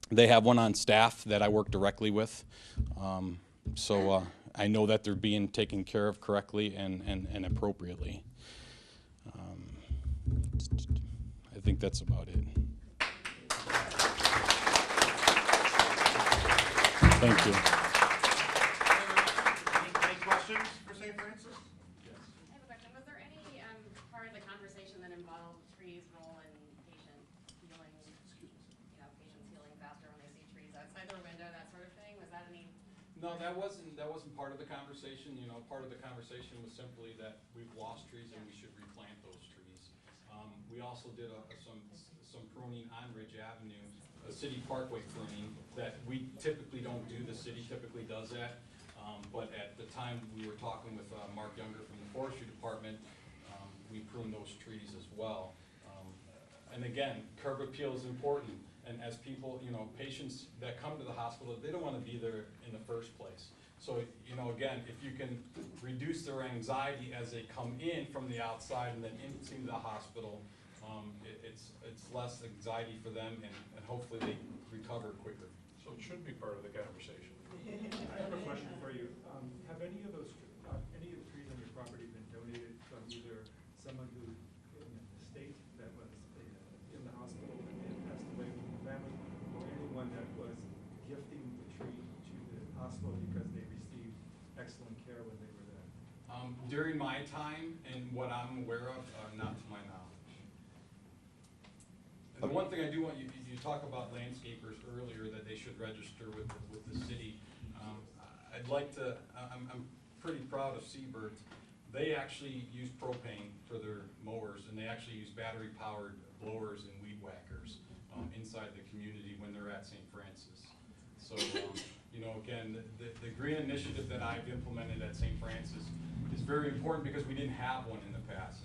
They have one on staff that I work directly with. So I know that they're being taken care of correctly and appropriately. I think that's about it. Thank you. Any questions for St. Francis? I have a question. Was there any part of the conversation that involved trees' role in patient healing, patients healing faster when they see trees outside their window, that sort of thing? Was that any? No, that wasn't part of the conversation. You know, part of the conversation was simply that we've lost trees and we should replant those trees. We also did some pruning on Ridge Avenue, a city parkway pruning that we typically don't do. The city typically does that. But at the time we were talking with Mark Younger from the Forestry Department, we pruned those trees as well. And again, curb appeal is important. And as people, you know, patients that come to the hospital, they don't want to be there in the first place. So, you know, again, if you can reduce their anxiety as they come in from the outside and then into the hospital, it's less anxiety for them, and hopefully they recover quicker. So it should be part of the conversation. I have a question for you. Have any of the trees on your property been donated from either someone who, possible because they received excellent care when they were there? During my time and what I'm aware of, not to my knowledge. And the one thing I do want you talk about landscapers earlier, that they should register with the city. I'd like to, I'm pretty proud of Seabird. They actually use propane for their mowers, and they actually use battery-powered blowers and weed whackers inside the community when they're at St. Francis. So, you know, again, the green initiative that I've implemented at St. Francis is very important because we didn't have one in the past,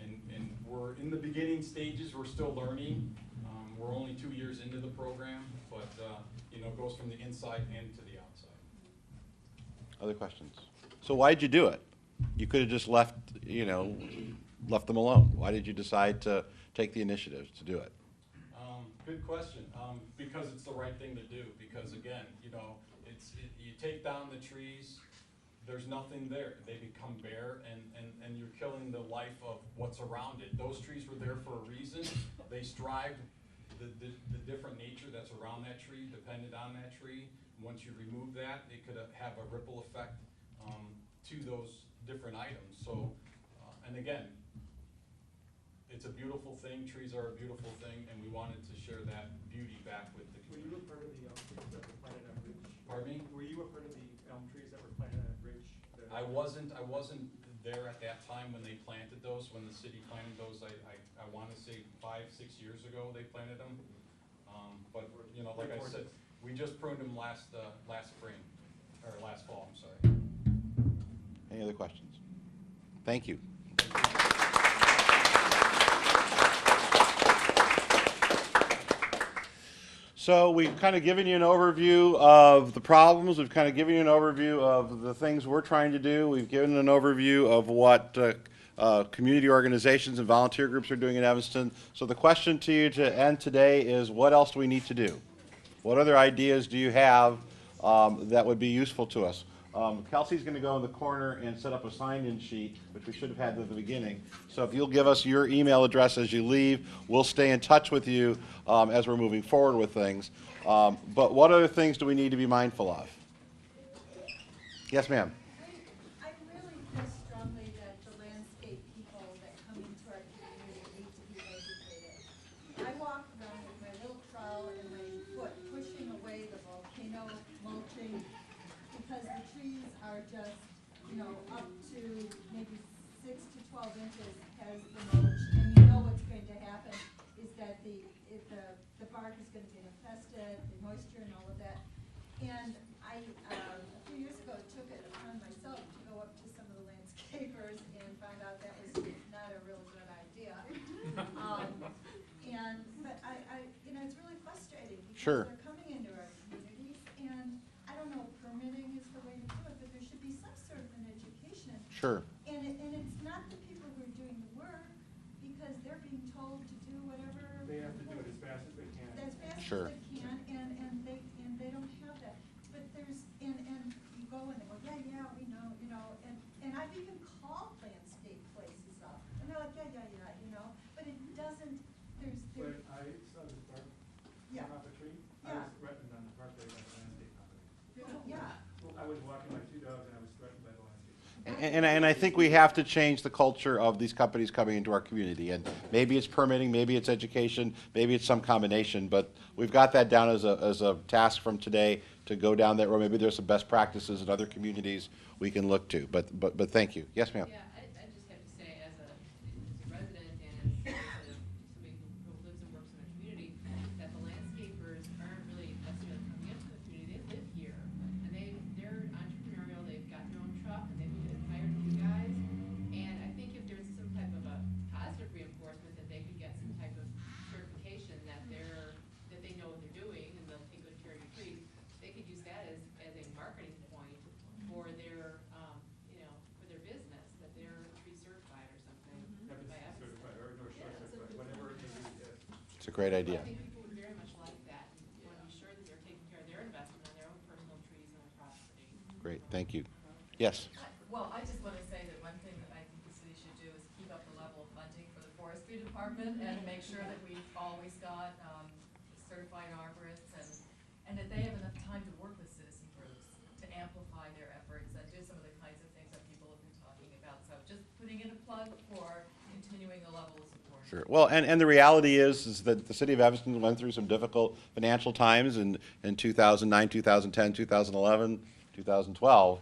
and we're in the beginning stages. We're still learning. We're only 2 years into the program, but you know, it goes from the inside and to the outside. Other questions? So why'd you do it? You could have just left, you know, left them alone. Why did you decide to take the initiative to do it? Good question. Because it's the right thing to do. Because again, you know, you take down the trees, there's nothing there. They become bare, and you're killing the life of what's around it. Those trees were there for a reason. They strived. The different nature that's around that tree depended on that tree. Once you remove that, it could have a ripple effect to those different items. So, and again, it's a beautiful thing. Trees are a beautiful thing, and we wanted to share that beauty back with the Were community. you a part of the elm trees that were planted on Ridge? Pardon me? Were you a part of the elm trees that were planted on Ridge? I wasn't there at that time when they planted those. When the city planted those, I want to say 5, 6 years ago they planted them. But you know, like I said, we just pruned them last spring, or last fall. I'm sorry. Any other questions? Thank you. So we've kind of given you an overview of the problems. We've kind of given you an overview of the things we're trying to do. We've given an overview of what community organizations and volunteer groups are doing in Evanston. So the question to you to end today is, what else do we need to do? What other ideas do you have that would be useful to us? Kelsey's going to go in the corner and set up a sign-in sheet, which we should have had at the beginning. So if you'll give us your email address as you leave, we'll stay in touch with you as we're moving forward with things. But what other things do we need to be mindful of? Yes, ma'am. I really feel strongly that the landscape people that come into our community need to be educated. I walk around with my little trowel and my foot pushing away the volcano mulching because the trees are just, you know, up to maybe 6 to 12 inches as the mulch. And you know what's going to happen is that the bark is going to get infested, the moisture and all of that. And I, a few years ago, took it upon myself to go up to some of the landscapers and found out that was not a real good idea. But you know, it's really frustrating because Sure. they're coming into our communities, and I don't know, permitting is the way to do it, but there should be some sort of an education. Sure. And it's not the people who are doing the work, because they're being told to do whatever. They have to do it as fast as they can. As fast Sure. as they can, and they don't have that. But there's, and you go and they go, yeah, we know, you know, and I've even called landscape places up, and they're like, yeah, you know, but it doesn't, When I saw this bark Yeah. come off a tree, I Yeah. was threatened on the parkway by the landscape company. yeah. I was walking my 2 dogs and I was threatened by the landscape. And I think we have to change the culture of these companies coming into our community. And maybe it's permitting, maybe it's education, maybe it's some combination. But we've got that down as a task from today to go down that road. Maybe there's some best practices in other communities we can look to. But thank you. Yes, ma'am. Yeah, I just have to say, as a resident and as somebody who lives and works in a community, that the landscapers aren't really necessarily coming into the community. They live here, and they're entrepreneurial. They've got their own truck, and they've hired you guys. And I think if there's some type of a positive reinforcement that they could get some type of certification that they know what they're doing and they'll take good care of your trees, they could use that as a marketing point for their you know, for their business, that they're tree certified or something. by us. Certified or North Shore certified, whatever it may be. It's a great idea. I think people would very much like that and want to be sure that they're taking care of their investment on their own personal trees and their property. Great. Thank you. Yes. Well, I just want to say that one thing that I think the city should do is keep up the level of funding for the forestry department and make sure that we've always got certified arborists and that they have enough time to work with citizen groups to Sure. Well, and the reality is that the city of Evanston went through some difficult financial times in 2009, 2010, 2011, 2012,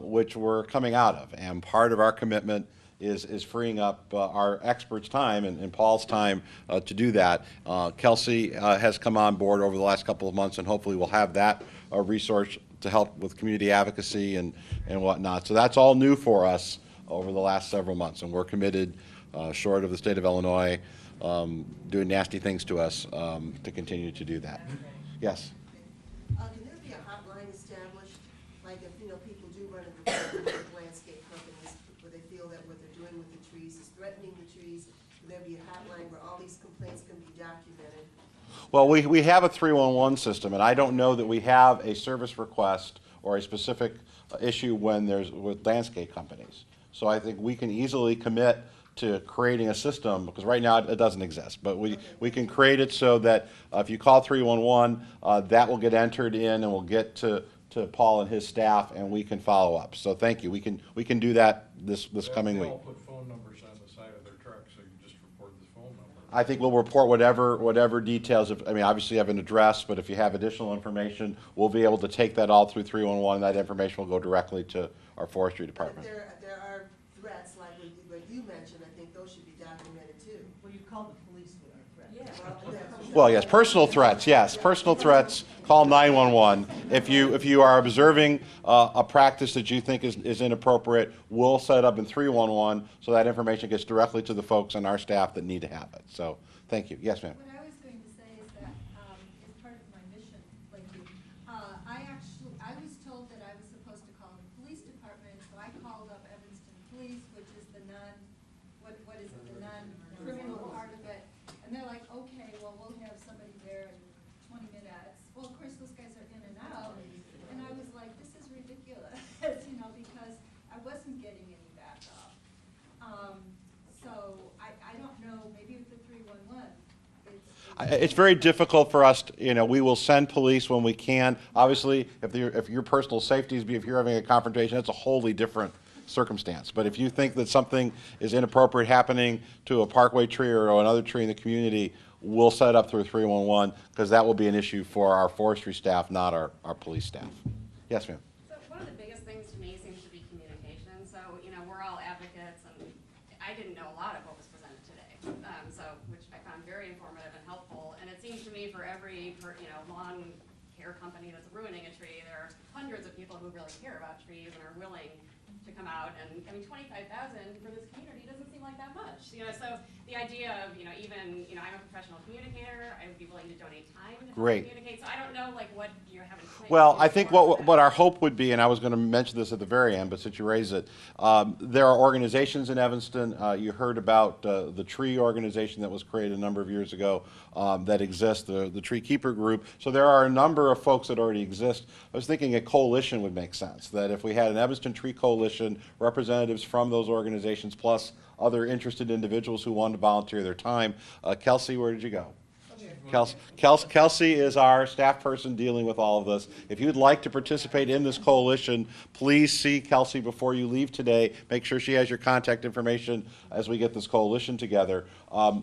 which we're coming out of. And part of our commitment is freeing up our experts' time and Paul's time to do that. Kelsey has come on board over the last couple of months, and hopefully we'll have that resource to help with community advocacy and whatnot. So that's all new for us over the last several months, and we're committed, short of the state of Illinois doing nasty things to us, to continue to do that. Yes? Can there be a hotline established, like if, people do run into landscape companies where they feel that what they're doing with the trees is threatening the trees? Will there be a hotline where all these complaints can be documented? Well, we have a 311 system, and I don't know that we have a service request or a specific issue when there's with landscape companies. So I think we can easily commit to creating a system, because right now it doesn't exist, but we can create it so that if you call 311, that will get entered in and will get to Paul and his staff, and we can follow up. So thank you. We can do that this coming week. They all put phone numbers on the side of their truck, so you just report the phone number. I think we'll report whatever details. Obviously you have an address, but if you have additional information, we'll be able to take that all through 311. That information will go directly to our forestry department. There are threats like what you mentioned. I think those should be documented too. Well, you call the police with our threats. Well, yes, personal threats. Yes, personal threats. Call 911. If you are observing a practice that you think is inappropriate, we'll set it up in 311 so that information gets directly to the folks on our staff that need to have it. So, thank you. Yes, ma'am. What I was going to say is that, as part of my mission, like you, I was told that I was supposed to call the police department, so I called up Evanston Police, which is the non-criminal part of it, and they're like, okay, well, we'll have somebody there in 20 minutes. Well, of course, those guys are in and out, and I was like, this is ridiculous, because I wasn't getting any backup. So I don't know, maybe with the 311, It's very difficult for us. We will send police when we can. Obviously, if your personal safety is, if you're having a confrontation, that's a wholly different circumstance. But if you think that something is inappropriate happening to a parkway tree or another tree in the community, we'll set it up through 311, because that will be an issue for our forestry staff, not our police staff. Yes, ma'am. So one of the biggest things to me seems to be communication. So, we're all advocates, and I didn't know a lot of what was presented today, which I found very informative and helpful. And it seems to me for every lawn care company that's ruining a tree, there are hundreds of people who really care about trees and are willing to come out. And I mean, 25,000 for this community doesn't seem like that much. So the idea of even I'm a professional communicator, I would be willing to donate time to communicate. So I don't know what you have in place. Well, I think what our hope would be, and I was going to mention this at the very end, but since you raised it, there are organizations in Evanston. You heard about the tree organization that was created a number of years ago that exists, the Tree Keeper Group. So there are a number of folks that already exist. I was thinking a coalition would make sense, that if we had an Evanston Tree Coalition, representatives from those organizations, plus other interested individuals who wanted to volunteer their time. Kelsey, where did you go? Kelsey is our staff person dealing with all of this. If you'd like to participate in this coalition, please see Kelsey before you leave today. Make sure she has your contact information as we get this coalition together.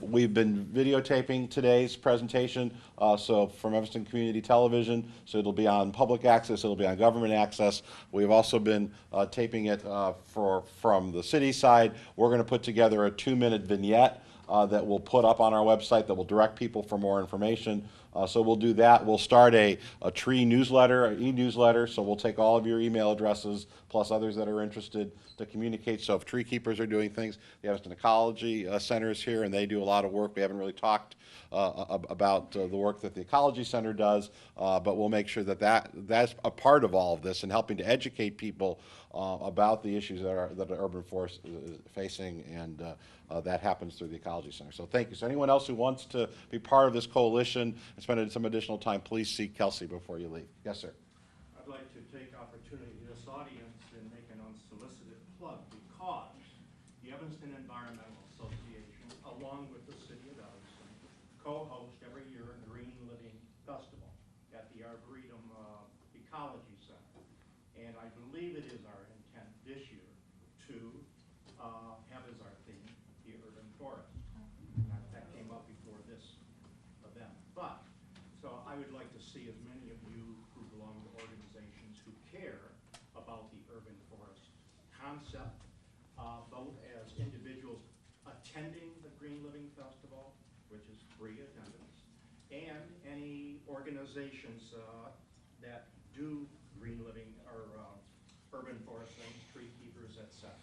We've been videotaping today's presentation, so from Evanston Community Television, so it'll be on public access, it'll be on government access. We've also been taping it from the city side. We're going to put together a 2-minute vignette that we'll put up on our website that will direct people for more information. So we'll do that. We'll start a tree newsletter, an e-newsletter, so we'll take all of your email addresses, plus others that are interested to communicate. So if tree keepers are doing things, the Evanston Ecology Center is here, and they do a lot of work. We haven't really talked about the work that the Ecology Center does, but we'll make sure that's a part of all of this and helping to educate people about the issues that the urban forest is facing, and that happens through the Ecology Center. So thank you. So anyone else who wants to be part of this coalition and spend some additional time, please see Kelsey before you leave. Yes, sir. I'd like to take opportunity in this audience and make an unsolicited plug, because the Evanston Environmental Association, along with the City of Evanston, co-host every year a Green Living Festival at the Arboretum Ecology Center. And I believe it is our intent this year to have as our theme the urban forest. And I I would like to see as many of you who belong to organizations who care about the urban forest concept, both as individuals attending the Green Living Festival, which is free attendance, and any organizations that do green living or urban forest things, tree keepers, etc.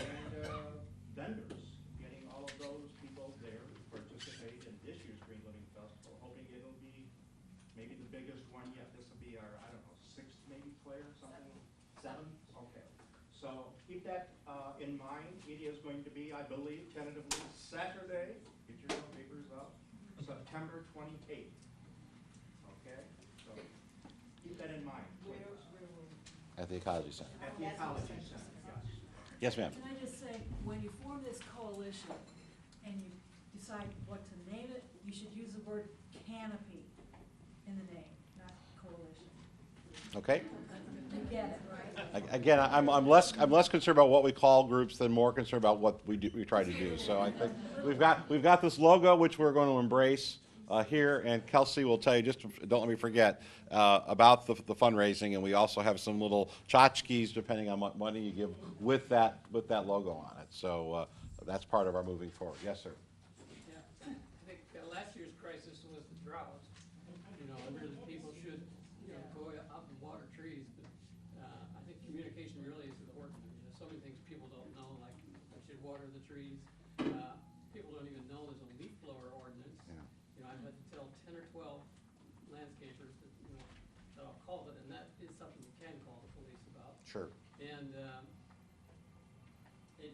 And vendors, getting all of those people there to participate in this year's Green Living Festival, hoping it'll be maybe the biggest one yet. This will be our, I don't know, 6th maybe player, something? 7th? Okay. So keep that in mind. It is going to be, I believe, tentatively Saturday, get your papers up, September 28th. Okay? So keep that in mind. At the Ecology Center. At the Ecology Center, yes. Yes, ma'am. Can I just say, when you form this coalition and you decide what to name it, you should use the word canopy in the name, not coalition. Okay. You get it, right? Again, I'm less concerned about what we call groups than more concerned about what we try to do. So I think we've got this logo which we're going to embrace here, and Kelsey will tell you, just don't let me forget, about the fundraising, and we also have some little tchotchkes depending on what money you give with that logo on it. So that's part of our moving forward. Yes, sir. Yeah, I think last year's crisis was the drought. You know, and really people should, you know, go out and water trees, but I think communication really is important. You know, so many things people don't know, like I should water the trees. People don't even know there's a leaf blower ordinance. Yeah. You know, I've had to tell 10 or 12 landscapers that, you know, that I'll call it, and that is something you can call the police about. Sure. And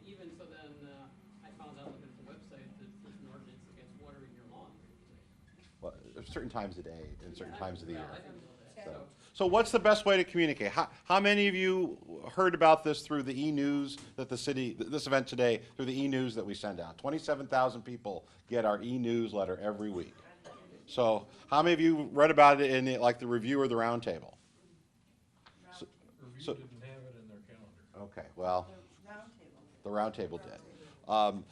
even so then, I found out looking at the website that there's an ordinance against watering your lawn. Well, there's certain times of day and certain times of the year. I didn't know that. So what's the best way to communicate? How many of you heard about this through the e-news that the city, this event today, through the e-news that we send out? 27,000 people get our e-newsletter every week. So how many of you read about it in like the Review or the Roundtable? Review didn't have it in their calendar. Okay, well, the Roundtable did.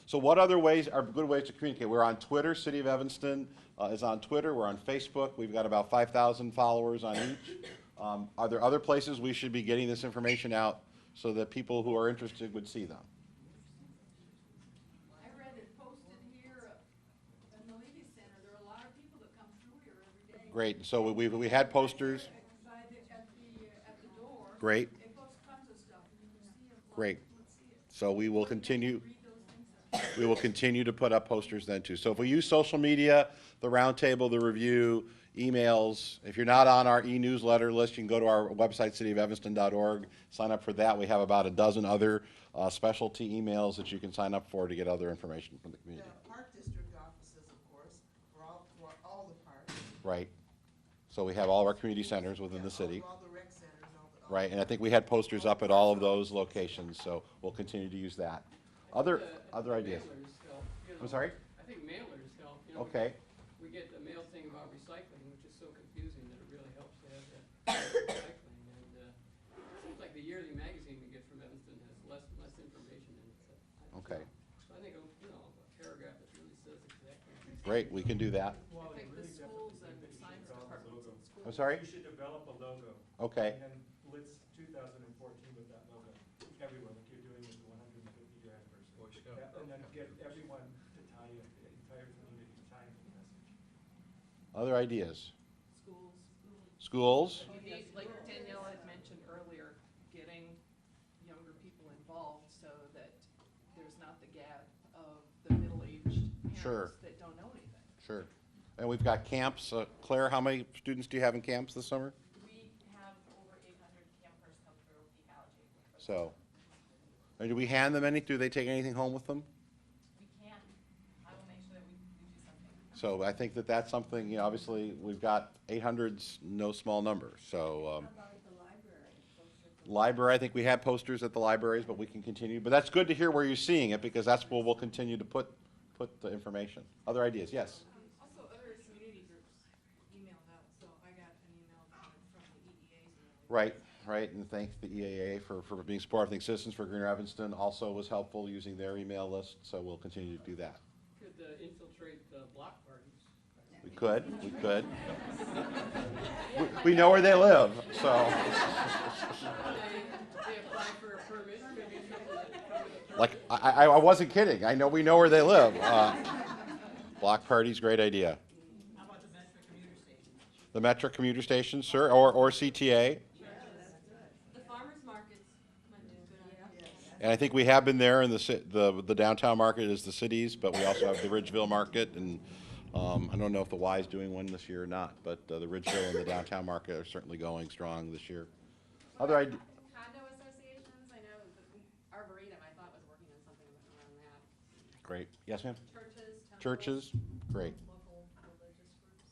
So what other ways are good ways to communicate? We're on Twitter. City of Evanston is on Twitter. We're on Facebook. We've got about 5,000 followers on each. Are there other places we should be getting this information out so that people who are interested would see them? I read it posted here in the Levy Center. There are a lot of people that come through here every day. Great. So we had posters. At the door. Great. They post tons of stuff, and you can see it. Great. So we will continue. We will continue to put up posters then too. So if we use social media, the Roundtable, the Review, emails, if you're not on our e-newsletter list, you can go to our website, cityofevanston.org, sign up for that. We have about a dozen other specialty emails that you can sign up for to get other information from the community. The Park District offices, of course, for all the parks. Right. So we have all of our community centers within the city. All the rec centers, all Right, and I think we had posters up at all of those locations, so we'll continue to use that. Other ideas? Mailers help, you know. I'm sorry? I think mailers help, you know. Okay. We get the mail thing about recycling, which is so confusing that it really helps to have that recycling. And it seems like the yearly magazine we get from Evanston has less information in it. Okay. So I think, you know, a paragraph that really says exactly. Great, we can do that. I think the schools and the science departments in schools. I'm sorry? You should develop a logo. Okay. And then list 2014 with that logo everywhere, like you're doing with the 150-year anniversary. Boy Scout. Yeah, and then get everyone to tie in, the entire community to tie into the message. Other ideas? Schools. Schools? You need, like Danielle had mentioned earlier, getting younger people involved so that there's not the gap of the middle-aged Sure. parents that don't know anything. Sure. And we've got camps. Claire, how many students do you have in camps this summer? We have over 800 campers come through Ecology. So, and do we hand them any? Do they take anything home with them? We can. I will make sure that we do something. So I think that that's something, you know, obviously, we've got 800's no small number, so. Library, I think we had posters at the libraries, but we can continue. But that's good to hear where you're seeing it, because that's where we'll continue to put the information. Other ideas? Yes? Also, other community groups emailed out, so I got an email from the EDAs. Right, right, and thanks the EAA for being supportive. I think Citizens for Greener Evanston also was helpful using their email list, so we'll continue to do that. Could infiltrate block parties. could. We know where they live, so. They apply for a permit, maybe something that could come with a Like, I wasn't kidding. We know where they live. Block parties, great idea. How about the Metro commuter station? The Metro commuter station, sir, or CTA. The farmer's markets might be a good idea. And I think we have been there in the downtown market is the cities, but we also have the Ridgeville market, and I don't know if the Y is doing one this year or not, but the Ridgeville and the downtown market are certainly going strong this year. Other ideas? Condo associations, I know the Arboretum, I thought, was working on something around that. Great. Yes, ma'am? Churches, Churches? Great. local religious groups.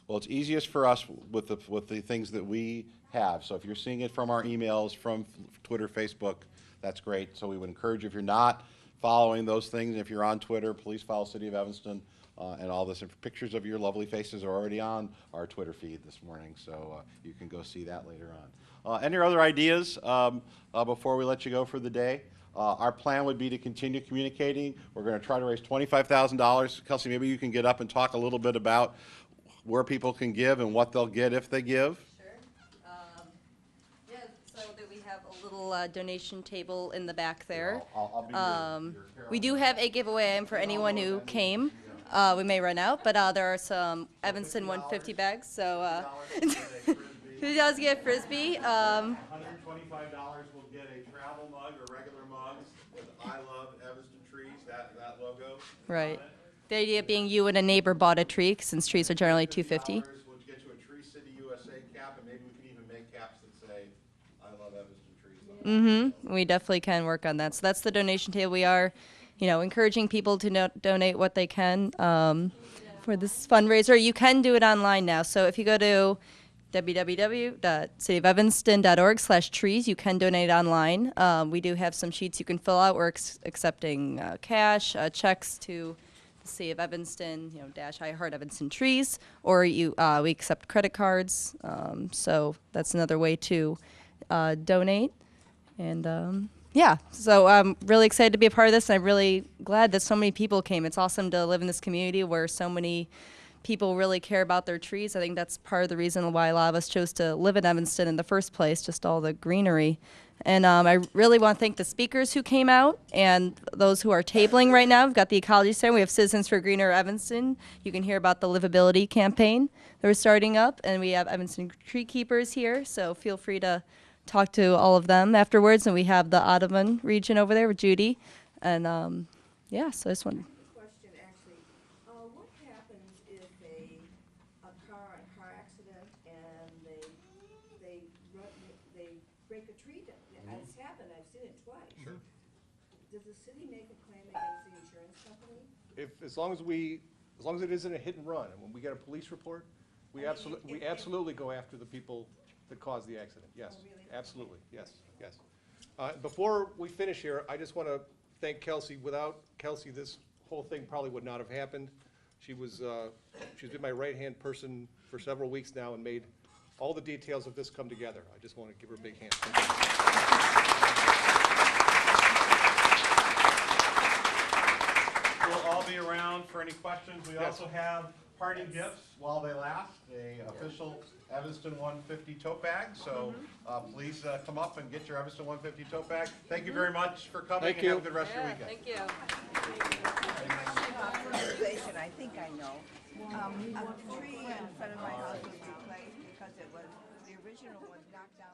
Well, it's easiest for us with the things that we have. So if you're seeing it from our emails, from Twitter, Facebook, that's great. So we would encourage you, if you're not following those things, if you're on Twitter, please follow City of Evanston. And all this pictures of your lovely faces are already on our Twitter feed this morning, so you can go see that later on. Any other ideas before we let you go for the day? Our plan would be to continue communicating. We're going to try to raise $25,000. Kelsey, maybe you can get up and talk a little bit about where people can give and what they'll get if they give. Sure. Yeah, so that we have a little donation table in the back there. I'll be your We do have a giveaway for anyone who came. We may run out, but there are some Evanston 150 bags, so who does get Frisbee? $125 will get a travel mug or regular mugs with I Love Evanston Trees, that logo. Right. The idea being you and a neighbor bought a tree, since trees are generally $250. We'll get you a Tree City USA cap, and maybe we can even make caps that say I Love Evanston Trees. Mm-hmm. We definitely can work on that. So that's the donation table. We are, encouraging people to donate what they can for this fundraiser. You can do it online now. So if you go to www.cityofevanston.org/trees, you can donate online. We do have some sheets you can fill out. We're accepting cash, checks to the City of Evanston, dash I Heart Evanston Trees, or we accept credit cards. So that's another way to donate. And yeah, so I'm really excited to be a part of this, and I'm really glad that so many people came. It's awesome to live in this community where so many people really care about their trees. I think that's part of the reason why a lot of us chose to live in Evanston in the first place, just all the greenery. And I really want to thank the speakers who came out and those who are tabling right now. We've got the Ecology Center. We have Citizens for Greener Evanston. You can hear about the livability campaign that we're starting up. And we have Evanston Tree Keepers here, so feel free to talk to all of them afterwards. And we have the Audubon region over there with Judy. And yeah, so I just want Question, actually. What happens if a car accident and they break a tree down? It's happened, I've seen it twice. Sure. Does the city make a claim against the insurance company? As long as it isn't a hit and run, and when we get a police report, we absolutely go after the people that caused the accident. Yes, absolutely. Yes. Before we finish here, I just want to thank Kelsey. Without Kelsey, this whole thing probably would not have happened. She's been my right-hand person for several weeks now and made all the details of this come together. I just want to give her a big hand. We'll all be around for any questions. We also have party gifts while they last, a official Evanston 150 tote bag. So please come up and get your Evanston 150 tote bag. Thank you very much for coming. Thank and you. have a good rest of your weekend. Thank you. Organization, I think I know. A tree in front of my house was replaced because the original was knocked down.